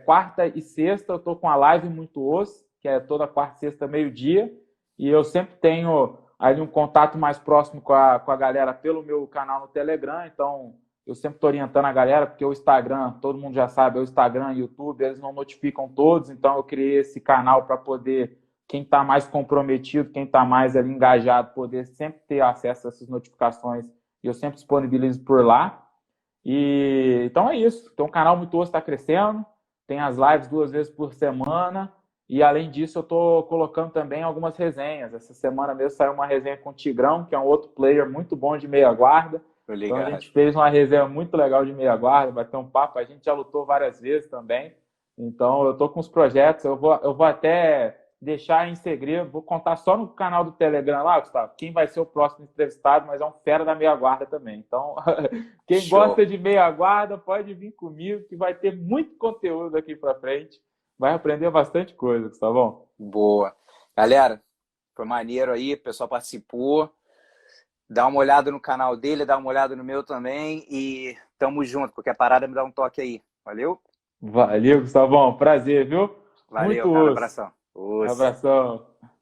Speaker 3: quarta e sexta, eu estou com a live Muito Osso, que é toda quarta e sexta, meio-dia, e eu sempre tenho ali um contato mais próximo com a galera pelo meu canal no Telegram, então eu sempre estou orientando a galera, porque o Instagram, todo mundo já sabe, o Instagram e o YouTube, eles não notificam todos, então eu criei esse canal para poder, quem está mais comprometido, quem está mais ali engajado, poder sempre ter acesso a essas notificações, e eu sempre disponibilizo por lá. E então é isso. Então o canal Muito Osso está crescendo, tem as lives 2 vezes por semana, e além disso eu estou colocando também algumas resenhas. Essa semana mesmo saiu uma resenha com o Tigrão, que é um outro player muito bom de meia guarda. Então a gente fez uma resenha muito legal de meia guarda, vai ter um papo, a gente já lutou várias vezes também. Então eu estou com os projetos, eu vou até deixar em segredo. Vou contar só no canal do Telegram lá, Gustavo, quem vai ser o próximo entrevistado, mas é um fera da meia guarda também. Então, quem
Speaker 2: Show.
Speaker 3: gosta de meia guarda pode vir comigo, que vai ter muito conteúdo daqui para frente. Vai aprender bastante coisa, Gustavão.
Speaker 2: Boa. Galera, foi maneiro aí, o pessoal participou. Dá uma olhada no canal dele, dá uma olhada no meu também e tamo junto, qualquer parada me dá um toque aí. Valeu?
Speaker 3: Valeu, Gustavão. Prazer, viu?
Speaker 2: Valeu,
Speaker 3: Muito
Speaker 2: cara.
Speaker 3: osso.
Speaker 2: Abração. Osso.
Speaker 3: Abração.